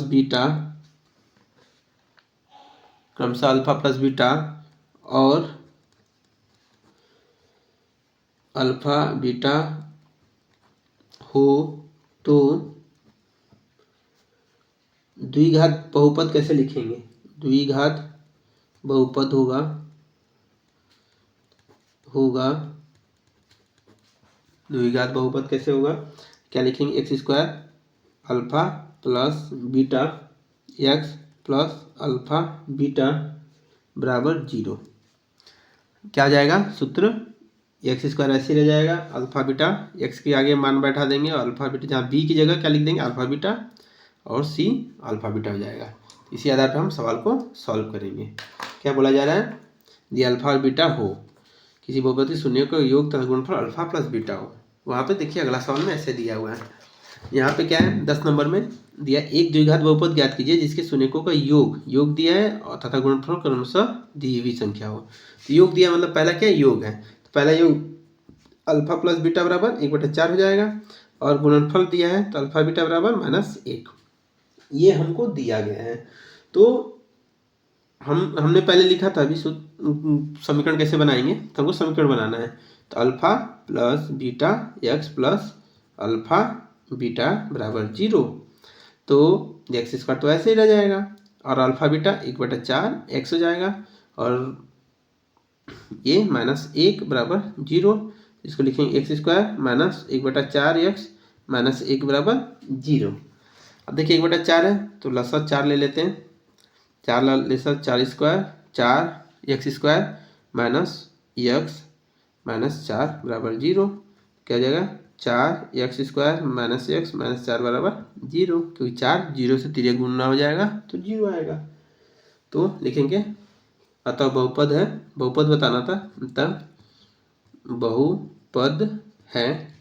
बीटा और अल्फा बीटा हो तो द्विघात बहुपद कैसे लिखेंगे। द्विघात बहुपद कैसे होगा, क्या लिखेंगे, x square alpha plus beta x plus alpha beta बराबर 0। क्या जाएगा सूत्र, एक्स स्क्वायर ऐसे रह जाएगा, अल्फा बीटा एक्स के आगे मान बैठा देंगे और अल्फा बीटा जहाँ बी की जगह क्या लिख देंगे, अल्फा बीटा, और सी अल्फा बीटा हो जाएगा। इसी आधार पर हम सवाल को सॉल्व करेंगे। क्या बोला जा रहा है, यदि अल्फा और बीटा हो, किसी बहुपद के शून्य का योग तथा गुणनफल अल्फा प्लस बीटा हो। वहाँ पे देखिए अगला सवाल में ऐसे दिया हुआ है। यहाँ पे क्या है, 10 नंबर में दिया, एक द्विघात बहुपद ज्ञात कीजिए जिसके शून्यकों का योग दिया है और तथा गुणनफल क्रमशः दी हुई संख्या हो। तो योग दिया मतलब पहला क्या योग है, तो पहला योग अल्फा प्लस बीटा बराबर 1/4 हो जाएगा, और गुणनफल दिया है तो अल्फा बीटा बराबर -1। ये हमको दिया गया है। तो हमने पहले लिखा था, अभी समीकरण कैसे बनाएंगे, तो हमको समीकरण बनाना है। तो alpha plus beta x plus alpha beta बराबर 0। तो एक्स स्क्वायर तो ऐसे ही रह जाएगा, और अल्फा बीटा 1/4 एक्स हो जाएगा, और ये -1 बराबर 0। इसको लिखेंगे एक्स स्क्वायर -1/4 एक्स -1 बराबर 0। अब देखिए 1/4 है तो लसा 4 ले लेते हैं, 4 लसा 4 square 4 x square minus x -4 बराबर 0। क्या हो जाएगा, 4 एक्स स्क्वायर -x -4 बराबर 0, क्योंकि 4 0 से 3 गुना हो जाएगा तो 0 आएगा। तो लिखेंगे, अतः बहुपद है, बहुपद बताना था, अतः बहुपद है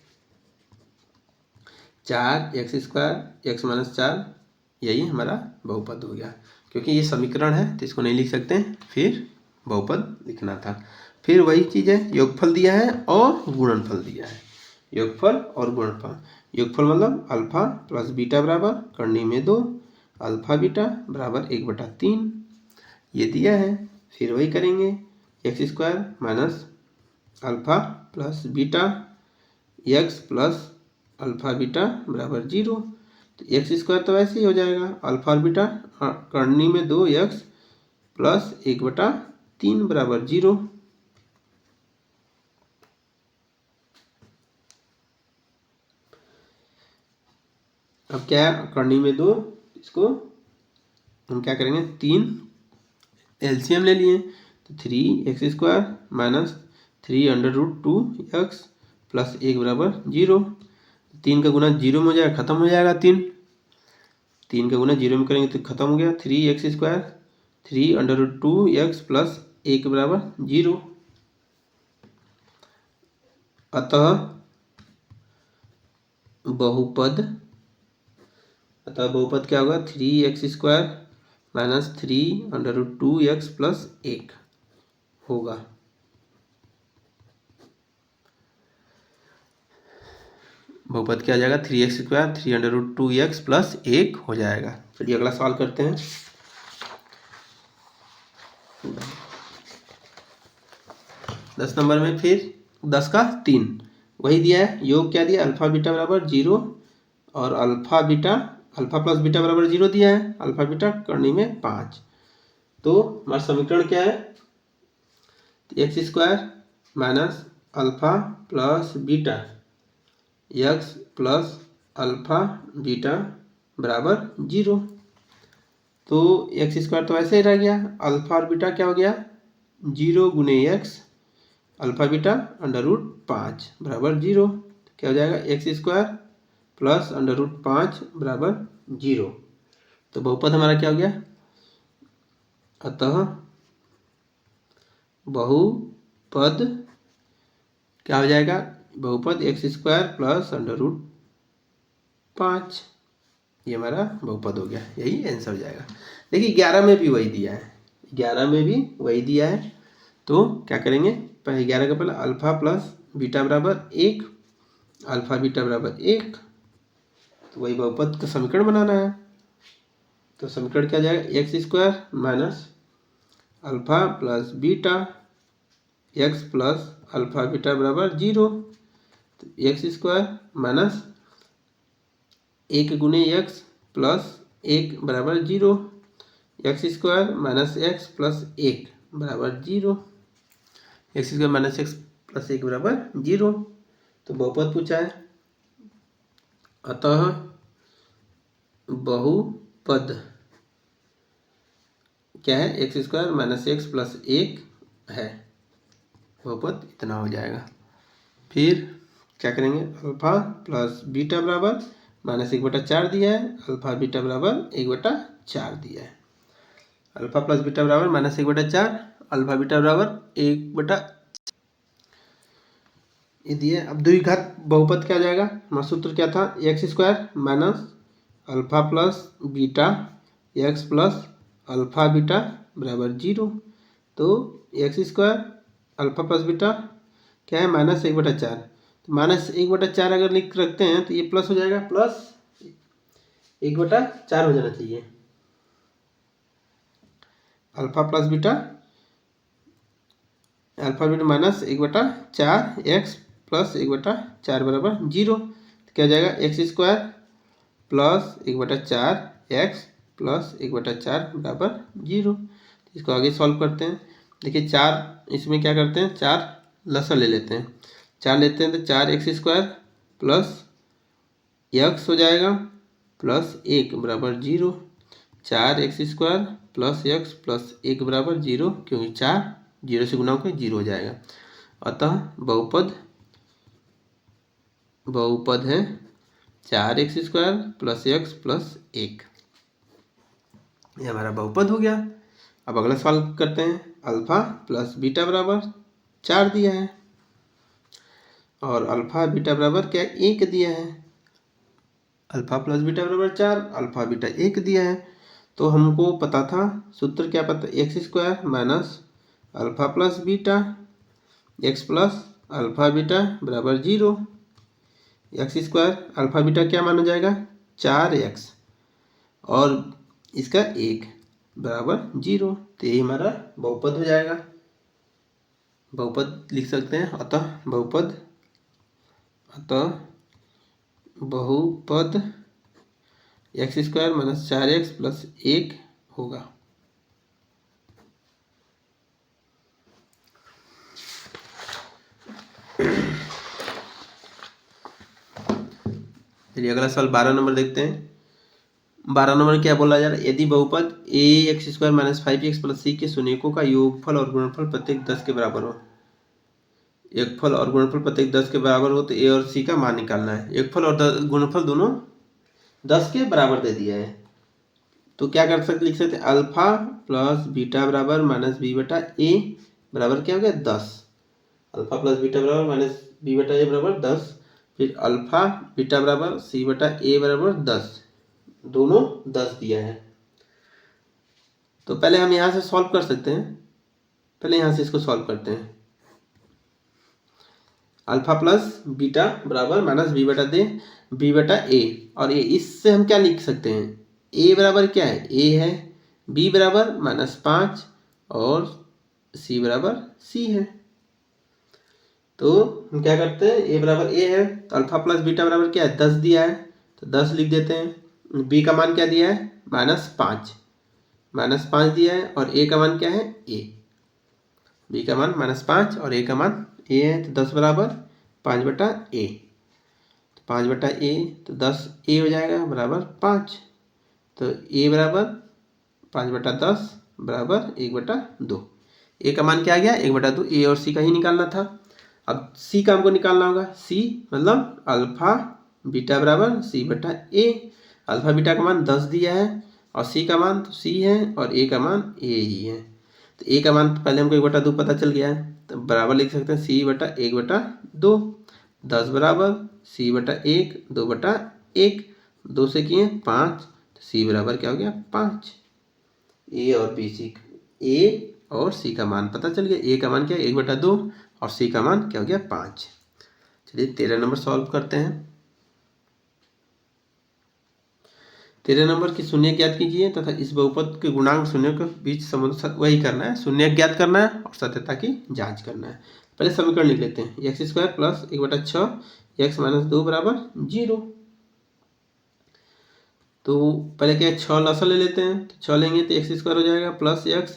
4 एक्स स्क्वायर एक्स -4, यही हमारा बहुपद हो गया। क्योंकि ये समीकरण है तो इसको नहीं लिख सकते, फिर बहुपद लिखना था। फिर वही चीज़ है, योगफल दिया है और गुणनफल दिया है। योगफल और गुणनफल, योगफल मतलब अल्फा प्लस बीटा बराबर करनी में 2 अल्फा बीटा बराबर 1/3 ये दिया है। फिर वही करेंगे, x square minus alpha plus beta x plus alpha beta बराबर 0। तो एक्स स्क्वायर तो ऐसे ही हो जाएगा, अल्फा और बीटा करनी में 2 एक्स प्लस 1/3 बराबर 0। अब क्या है, करनी में 2, इसको हम क्या करेंगे, 3 एलसीएम ले लिए, तो 3 x square minus 3√2 x plus 1 बराबर 0। 3 का गुना 0 में हो जाएगा, खत्म हो जाएगा। 3 का गुना 0 में करेंगे तो खत्म हो गया। 3 एक्स स्क्वायर 3√2 एक्स प्लस 1 बराबर 0। अतः बहुपद क्या होगा, 3 x square minus 3√2 x plus 1 होगा। बहुपद क्या हो जाएगा 3x² 3√2x प्लस 1 हो जाएगा। चलिए अगला सवाल करते हैं। 10 नंबर में फिर 10 का 3 वही दिया है। योग क्या दिया, अल्फा बीटा बराबर 0 और अल्फा प्लस बीटा बराबर 0 दिया है। अल्फा बीटा करने में 5। तो हमारा समीकरण क्या है, x² minus alpha plus beta x plus alpha beta बराबर 0। तो x² तो ऐसे ही रह गया, अल्फा और बीटा क्या हो गया 0 गुने x अल्फा बीटा √5 बराबर 0। क्या हो जाएगा x² प्लस √5 बराबर 0। तो बहुपद हमारा क्या हो गया, अतः बहुपद क्या हो जाएगा, बहुपद x² प्लस √5, ये हमारा बहुपद हो गया। यही आंसर हो जाएगा। देखिए 11 में भी वही दिया है, 11 में भी वही दिया है। तो क्या करेंगे, पहले 11 का पहले अल्फा प्लस बीटा बराबर 1 अल्फा बीटा बराबर 1, तो वही बहुपद का समीकरण बनाना है। तो समीकरण क्या जाएगा, x² minus alpha plus beta x plus alpha beta बराबर 0। तो x² माइनस 1 गुने x प्लस 1 बराबर 0, x² माइनस x प्लस 1 बराबर 0, x² माइनस x प्लस 1 बराबर 0। तो बहुपद पूछा है, अतः बहुपद क्या है, x² माइनस x प्लस 1 है। बहुपद इतना हो जाएगा। फिर क्या करेंगे, अल्फा प्लस बीटा बराबर -1/4 दिया है, अल्फा बीटा बराबर 1/4 दिया है। अल्फा प्लस बीटा बराबर -1/4 अल्फा बीटा बराबर 1/, ये दिए। अब द्विघात बहुपद क्या हो जाएगा, हमारा सूत्र क्या था, x² minus alpha plus beta x plus alpha beta बराबर 0। तो x² अल्फा प्लस बीटा क्या है -1/4, तो -1/4 अगर लिख रखते हैं तो ये प्लस हो जाएगा, प्लस 1/4 हो जाना चाहिए। Alpha plus beta alpha beta -1/4 x plus 1/4 बराबर 0। तो क्या हो जाएगा, x² प्लस 1/4 x प्लस 1/4 बराबर 0। इसको आगे सॉल्व करते हैं। देखिए 4 इसमें क्या करते हैं, 4 लसन ले लेते हैं, 4 लेते हैं तो 4x² प्लस x हो जाएगा प्लस 1 बराबर 0, 4x² प्लस x प्लस 1 बराबर 0, क्योंकि 4 0 से गुना होकर 0 हो जाएगा। अतः बहुपद है 4x² प्लस x प्लस 1, ये हमारा बहुपद हो गया। अब अगला सवाल करते हैं। अल्फा प्लस बीटा बराबर 4 दिया है और अल्फा बीटा बराबर क्या 1 दिया है। अल्फा प्लस बीटा बराबर 4 अल्फा बीटा 1 दिया है। तो हमको पता था, सूत्र क्या पता, x² minus alpha plus beta x plus alpha beta बराबर 0। x² अल्फा बीटा क्या माना जाएगा 4x और इसका 1 बराबर 0। तो यही हमारा बहुपद हो जाएगा। बहुपद लिख सकते हैं, अतः बहुपद x² माइनस 4x प्लस 1 होगा। चलिए अगला सवाल 12 नंबर देखते हैं। 12 नंबर क्या बोला जा रहा है, यदि बहुपद ax² minus 5x plus c के शून्यकों का योगफल और गुणनफल प्रत्येक 10 के बराबर हो, योगफल और गुणनफल प्रत्येक 10 के बराबर हो, तो a और c का मान निकालना है। योगफल और गुणनफल दोनों 10 के बराबर दे दिया है। तो क्या कर सकते, लिख सकते अल्फा प्लस बीटा बराबर माइनस b/a बराबर क्या हो गया 10। अल्फा प्लस बीटा बराबर माइनस b/a बराबर 10। फिर अल्फा बीटा बराबर c/a बराबर 10, दोनों 10 दिया है। तो पहले हम यहाँ से सॉल्व कर सकते हैं, पहले यहाँ से इसको सॉल्व करते हैं। अल्फा प्लस बीटा बराबर माइनस बी बटा ए। और ये इससे हम क्या लिख सकते हैं, ए बराबर क्या है, ए है, बी बराबर -5 और सी बराबर सी है। तो हम क्या करते हैं, ए बराबर ए है तो अल्फा प्लस बीटा बराबर क्या है, 10 दिया है तो 10 लिख देते हैं। बी का मान क्या दिया है, -5 दिया है और ए का मान क्या है, ए। बी का मान -5 और ए का मान ए है तो 10 बराबर 5 बटा ए। तो 5 बटा ए तो 10 ए हो जाएगा बराबर 5। तो ए बराबर 5 बटा 10 बराबर 1/2। ए का मान क्या आ गया, 1/2। ए और सी का ही निकालना था। अब सी का हमको निकालना होगा। सी मतलब अल्फा बीटा बराबर सी बटा ए। अल्फा बीटा का मान 10 दिया है और सी का मान तो सी है और ए का मान ए ही है। तो ए का मान तो पहले हमको 1/2 पता चल गया है तो बराबर लिख सकते हैं सी बटा 1/2। 10 बराबर सी बटा 1 2/1। 2 से किए 5 तो सी बराबर क्या हो गया, 5। ए और सी का मान पता चल गया। ए का मान क्या है, 1/2 और सी का मान क्या हो गया, 5। चलिए 13 नंबर सॉल्व करते हैं। 13 नंबर की शून्य ज्ञात कीजिए तथा इस बहुपद के गुणांक शून्य के बीच संबंध वही करना है, शून्य ज्ञात करना है और सत्यता की जांच करना है। पहले समीकरण लिख लेते हैं, x² प्लस 1/6 x - 2 बराबर 0। तो पहले क्या है, 6 लसा ले लेते हैं तो 6 लेंगे तो x² हो जाएगा प्लस x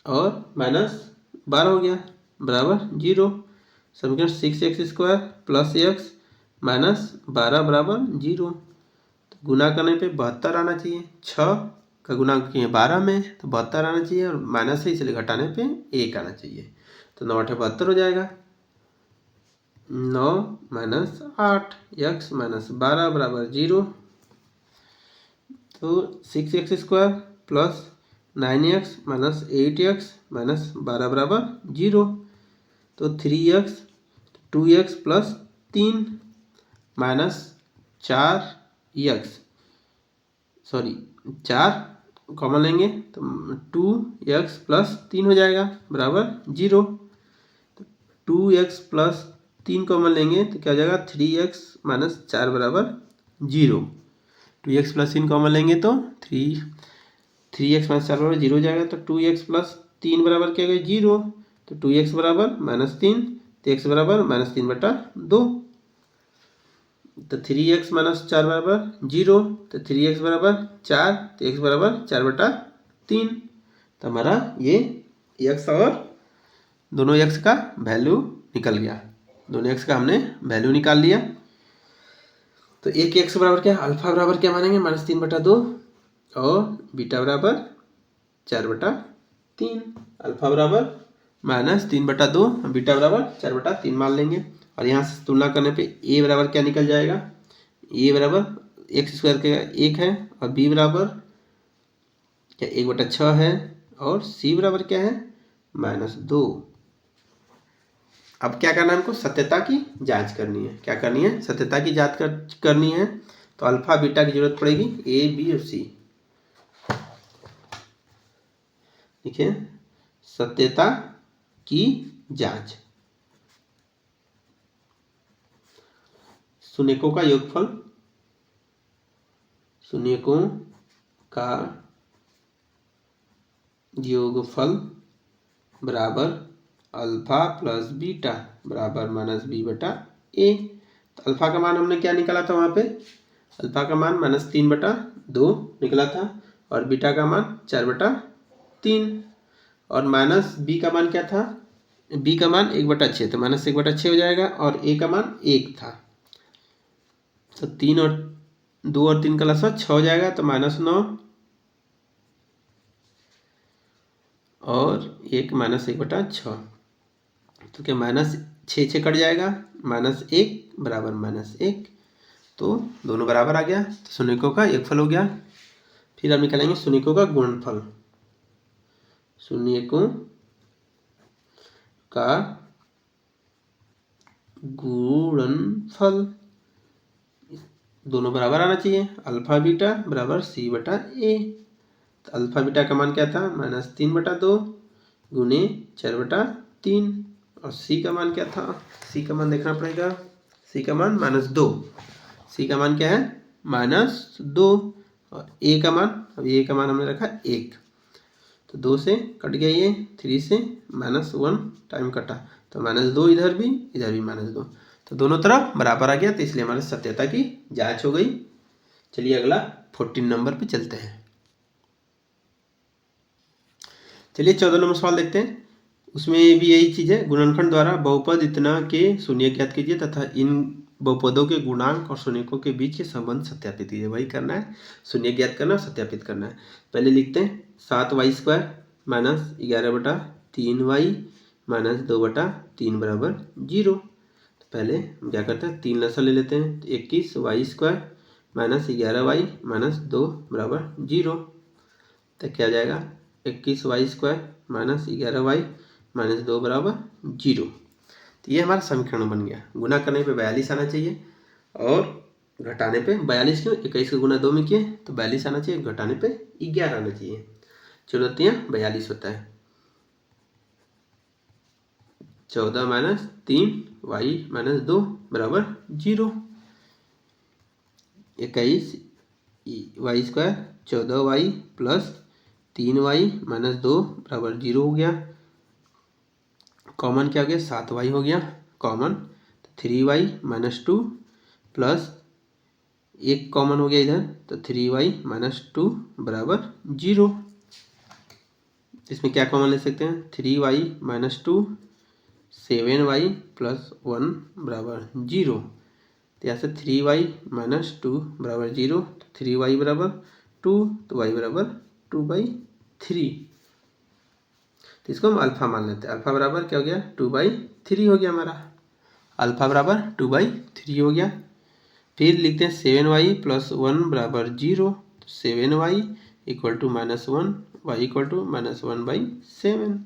और -12 हो गया बराबर 0। समीकरण 6x² प्लस x -12 बराबर 0। तो गुना करने पे 72 आना चाहिए। 6 का गुना किए 12 में तो 72 आना चाहिए और माइनस से इसलिए घटाने पे 1 आना चाहिए। तो 9 × 72 हो जाएगा। 9 - 8 x -12 बराबर 0। तो 6x² प्लस 9x - 8x -12 बराबर 0। तो 3x 2x plus 3 -4x 4 common लेंगे तो 2x प्लस 3 हो जाएगा बराबर 0। तो 2x प्लस 3 कॉमन लेंगे तो क्या हो जाएगा, 3x - 4 बराबर 0। 2x प्लस 3 कॉमन लेंगे तो 3x - 4 बराबर 0 हो जाएगा। तो 2x प्लस 3 बराबर क्या होगा, 0। तो 2x बराबर -3 तो x बराबर -3/2। तो 3x - 4 बराबर 0। तो 3x बराबर 4 तो x बराबर 4/3। तो हमारा ये x और दोनों x का वैल्यू निकल गया। दोनों x का हमने वैल्यू निकाल लिया। तो एक x बराबर क्या, अल्फा बराबर क्या मानेंगे, -3/2 और बीटा बराबर 4/3। अल्फा बराबर -3/2 बीटा बराबर 4/3 मान लेंगे। और यहाँ से तुलना करने पे a बराबर क्या निकल जाएगा, a बराबर x² का 1 है और b बराबर क्या 1/6 है और c बराबर क्या है, -2। अब क्या करना है हमको, सत्यता की जांच करनी है। क्या करनी है, सत्यता की जांच करनी है। तो अल्फा बीटा की जरूरत पड़ेगी, ए बी और सी। देखिए सत्यता की जांच, शून्यकों का योगफल, शून्यकों का योगफल बराबर अल्फा प्लस बीटा बराबर -b/a। तो अल्फा का मान हमने क्या निकाला था, वहाँ पे अल्फा का मान -3/2 निकला था और बीटा का मान 4/3 और माइनस बी का मान क्या था, बी का मान 1/6 तो -1/6 हो जाएगा और ए का मान 1 था। तो 3 और 2 और 3 का लसा 6 हो जाएगा तो -9 और 1 -1/6। तो क्या -6 कट जाएगा, -1 बराबर -1। तो दोनों बराबर आ गया। तो शून्यकों का योगफल हो गया। फिर हम निकालेंगे शून्यकों का गुणनफल। शून्यकों का गुणनफल दोनों बराबर आना चाहिए। अल्फा बीटा बराबर c/a। तो अल्फा बीटा का मान क्या था, -3/2 गुने 4/3 और सी का मान क्या था, सी का मान देखना पड़ेगा, सी का मान -2, सी का मान क्या है -2, और ए का मान, अब ए का मान हमने रखा 1, तो 2 से कट गया ये, 3 से -1 टाइम कटा, तो -2 इधर भी -2, तो दोनों तरफ बराबर आ गया, तो इसलिए हमारी सत्यता की जांच हो गई। चलिए अगला 14 नंबर पे चलते हैं। चलिए 14 नंबर सवाल देखते हैं। उसमें भी यही चीज़ है, गुणनखंड द्वारा बहुपद इतना के शून्य ज्ञात कीजिए तथा इन बहुपदों के गुणांक और शून्यकों के बीच के संबंध सत्यापित कीजिए। वही करना है, शून्य ज्ञात करना और सत्यापित करना है। पहले लिखते हैं 7y² - 11/3y - 2/3 बराबर 0। तो पहले हम क्या करते हैं, 3 लसा ले लेते हैं, तो 21y² - 11y - 2 बराबर 0। तो क्या जाएगा, 21y² - 11y - 2 बराबर 0। तो ये हमारा समीकरण बन गया। गुना करने पे 42 आना चाहिए और घटाने पे 42 क्यों, 21 का गुना 2 में किए तो 42 आना चाहिए, घटाने पे 11 आना चाहिए। चुनौतियाँ 42 होता है। 14 - 3y - 2 बराबर 0। 21y² 14y प्लस 3y - 2 बराबर 0 हो गया। कॉमन क्या हो गया, 7y हो गया कॉमन, 3y - 2 प्लस 1 कॉमन हो गया इधर, तो 3y - 2 बराबर 0। इसमें क्या कॉमन ले सकते हैं, 3y - 2 7y प्लस 1 बराबर 0। तो यहाँ से 3y - 2 बराबर 0, 3y बराबर 2, तो y बराबर 2/3। तो इसको हम अल्फा मान लेते हैं। अल्फा बराबर क्या हो गया, 2/3 हो गया हमारा, अल्फा बराबर 2/3 हो गया। फिर लिखते हैं 7y प्लस 1 बराबर 0, 7y equal to -1, y equal to -1/7,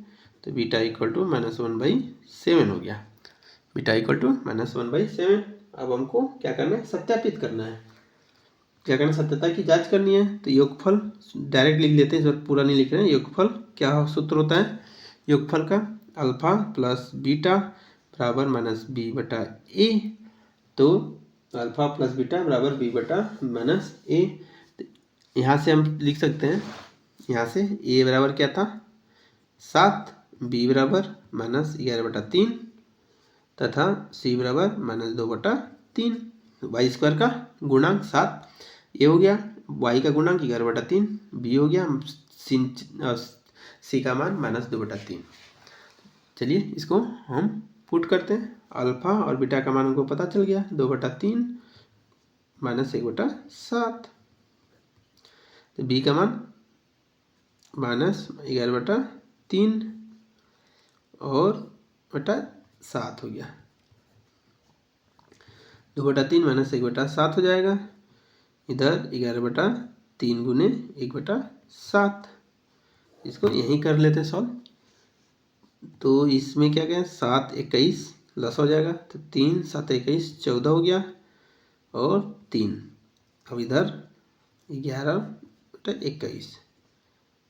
तो बीटा इक्वल टू -1/7 हो गया, बीटा इक्वल टू -1/7। अब हमको क्या करना है, सत्यापित करना है। क्या करना है, सत्यता की जांच करनी है। तो योगफल डायरेक्ट लिख लेते हैं, इस वक्त पूरा नहीं लिख रहे हैं। योगफल क्या सूत्र होता है योगफल का, अल्फा प्लस बीटा बराबर -b/a। तो अल्फा प्लस बीटा बराबर b/-a। यहाँ से हम लिख सकते हैं, यहाँ से a बराबर क्या था 7, b बराबर -11/3 तथा c बराबर -2/3। y² का गुणांक 7, ये हो गया, y का गुणांक 11/3, b हो गया, c का मान -2/3। चलिए इसको हम पुट करते हैं, अल्फा और बीटा का मान हमको पता चल गया, 2/3 -1/7। तो b का मान -11/3 और -7 हो गया, 2/3 -1/7 हो जाएगा। इधर 11/3 गुने 1/7, इसको यहीं कर लेते हैं सॉल्व। तो इसमें क्या क्या, 7 21 लस हो जाएगा, तो 3 7 21 14 हो गया और 3। अब इधर 11/21,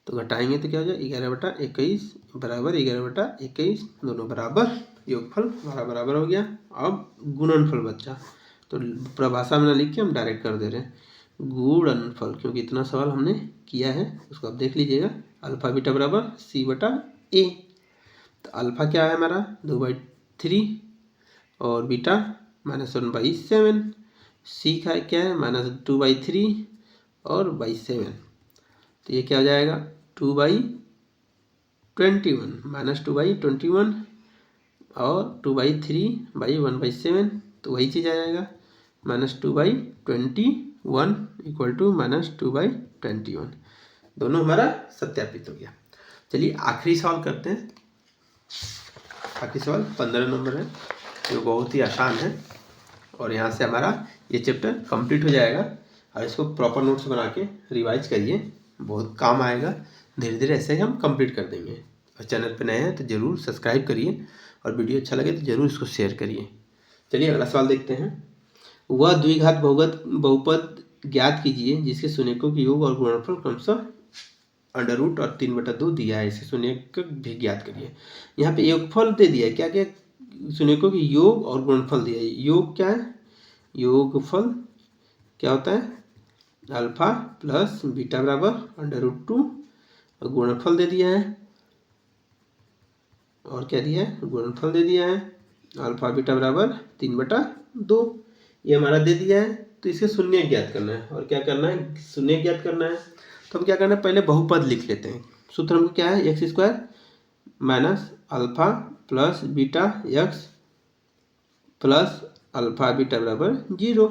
तो घटाएंगे तो क्या हो जाएगा, 11/21 बराबर 11/21, दोनों बराबर, योगफल हमारा बराबर हो गया। अब गुणनफल बचा, तो प्रभाषा में ना लिख के हम डायरेक्ट कर दे रहे हैं गुणनफल, क्योंकि इतना सवाल हमने किया है, उसको आप देख लीजिएगा। अल्फा बीटा बराबर c/a। तो अल्फा क्या है हमारा 2/3 और बीटा -1/7, सी का क्या है -2/3 और /7। तो ये क्या हो जाएगा 2/21 -2/21 और 2/3/1/7, तो वही चीज़ आ जाएगा -2/21 इक्वल टू -2/21। दोनों हमारा सत्यापित हो गया। चलिए आखिरी सवाल करते हैं। आखिरी सवाल 15 नंबर है, जो बहुत ही आसान है और यहाँ से हमारा ये चैप्टर कंप्लीट हो जाएगा। और इसको प्रॉपर नोट्स बना के रिवाइज करिए, बहुत काम आएगा। धीरे धीरे ऐसे ही हम कंप्लीट कर देंगे। और चैनल पे नए हैं तो ज़रूर सब्सक्राइब करिए और वीडियो अच्छा लगे तो ज़रूर इसको शेयर करिए। चलिए अगला सवाल देखते हैं। वह द्विघात बहुपद ज्ञात कीजिए जिसके शून्यकों के योग और गुणनफल क्रमशः अंडर रूट और 3/2 दिया है, इसे शून्यक भी ज्ञात करिए। यहाँ पे योगफल दे दिया है, क्या क्या शून्यकों की योग और गुणनफल दिया है। योग क्या है, योगफल क्या होता है, अल्फा प्लस बीटा बराबर अंडर रूट 2, और गुणनफल दे दिया है, और क्या दिया है, गुणनफल दे दिया है अल्फा बीटा बराबर 3/2, ये हमारा दे दिया है। तो इसे शून्य ज्ञात करना है, और क्या करना है, शून्य ज्ञात करना है। तो हम क्या करना है, पहले बहुपद लिख लेते हैं। सूत्र हमको क्या है, x² minus alpha plus beta x plus alpha beta बराबर 0।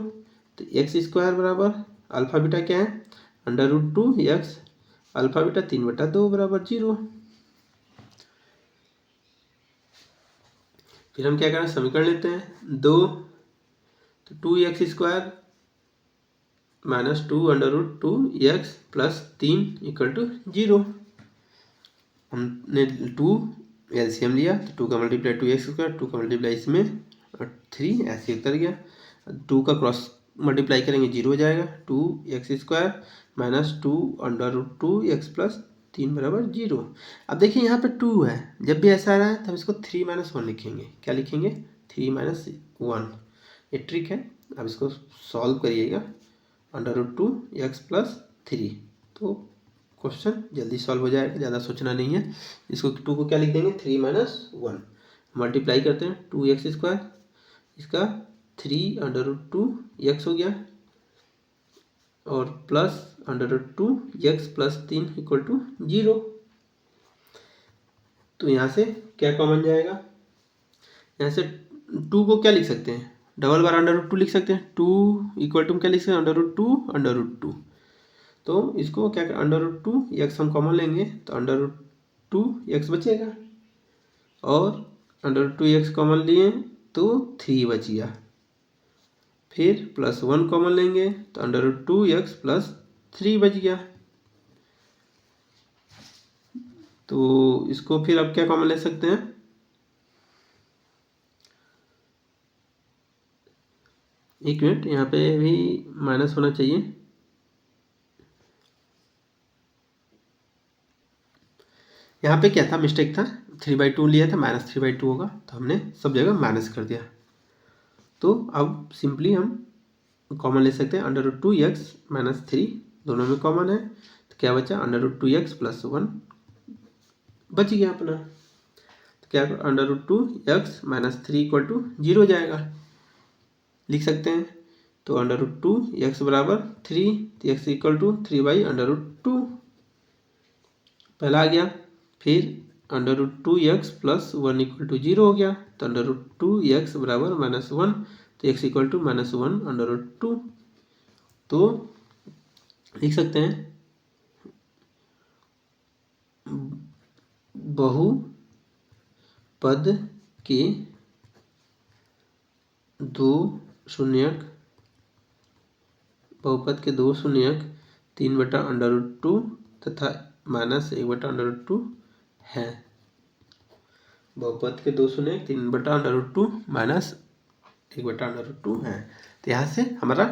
तो x² बराबर अल्फा बीटा क्या है, under root 2x alpha beta 3/2 बराबर 0। फिर हम क्या करें, समीकरण लेते हैं 2, तो 2x² minus 2 under root 2x plus 3 equal to 0। हमने 2 एलसीएम लिया, तो 2 का मल्टीप्लाई 2x², 2 का मल्टीप्लाई इसमें और 3 ऐसे उतर गया। 2 का क्रॉस मल्टीप्लाई करेंगे 0 हो जाएगा। 2x² minus 2 under root 2x plus 3 बराबर 0। अब देखिए यहाँ पे 2 है, जब भी ऐसा आ रहा है तो हम इसको 3 - 1 लिखेंगे। क्या लिखेंगे, 3 - 1। ये ट्रिक है, अब इसको सॉल्व करिएगा। अंडर रूट 2x प्लस 3, तो क्वेश्चन जल्दी सॉल्व हो जाएगा, ज़्यादा सोचना नहीं है। इसको 2 को क्या लिख देंगे, 3 - 1। मल्टीप्लाई करते हैं 2x², इसका 3 अंडर रूट 2x हो गया, और plus under root 2x plus 3 equal to 0। तो यहाँ से क्या कॉमन जाएगा, यहाँ से 2 को क्या लिख सकते हैं, डबल बार अंडर रूट 2 लिख सकते हैं। 2 इक्वल टू क्या लिख सकते हैं, अंडर रूट 2 अंडर रूट 2। तो इसको क्या अंडर रूट 2x हम कॉमन लेंगे, तो अंडर रूट 2x बचेगा, और अंडर रूट 2x कॉमन लिए तो 3 बच गया। फिर प्लस 1 कॉमन लेंगे, तो अंडर रूट 2x प्लस 3 बच गया। तो इसको फिर अब क्या कॉमन ले सकते हैं, एक मिनट, यहाँ पे भी माइनस होना चाहिए। यहाँ पे क्या था, मिस्टेक था, 3/2 लिया था, -3/2 होगा, तो हमने सब जगह माइनस कर दिया। तो अब सिंपली हम कॉमन ले सकते हैं, अंडर रूट 2x माइनस 3 दोनों में कॉमन है, तो क्या बचा, अंडर रूट 2x प्लस 1 बच गया अपना। तो क्या, under root 2x minus 3 equal to 0 जाएगा, लिख सकते हैं। तो अंडर रूट 2x बराबर 3, तो x इक्वल टू 3/√2 पहला आ गया। फिर under root 2x plus 1 equal to 0 हो गया, तो अंडर रूट 2x बराबर -1, तो x equal to -1 under root 2। तो लिख सकते हैं बहुपद के दो शून्यक 3/√2 तथा -1/√2 है। बहुपद के 2 शून्यक 3/√2 -1/√2 है। तो यहाँ से हमारा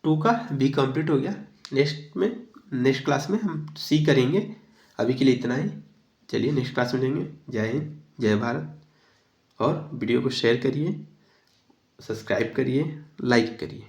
2 का बी कंप्लीट हो गया। नेक्स्ट क्लास में हम सी करेंगे। अभी के लिए इतना ही, चलिए नेक्स्ट क्लास में लेंगे। जय हिंद, जय भारत। और वीडियो को शेयर करिए, सब्सक्राइब करिए, लाइक करिए।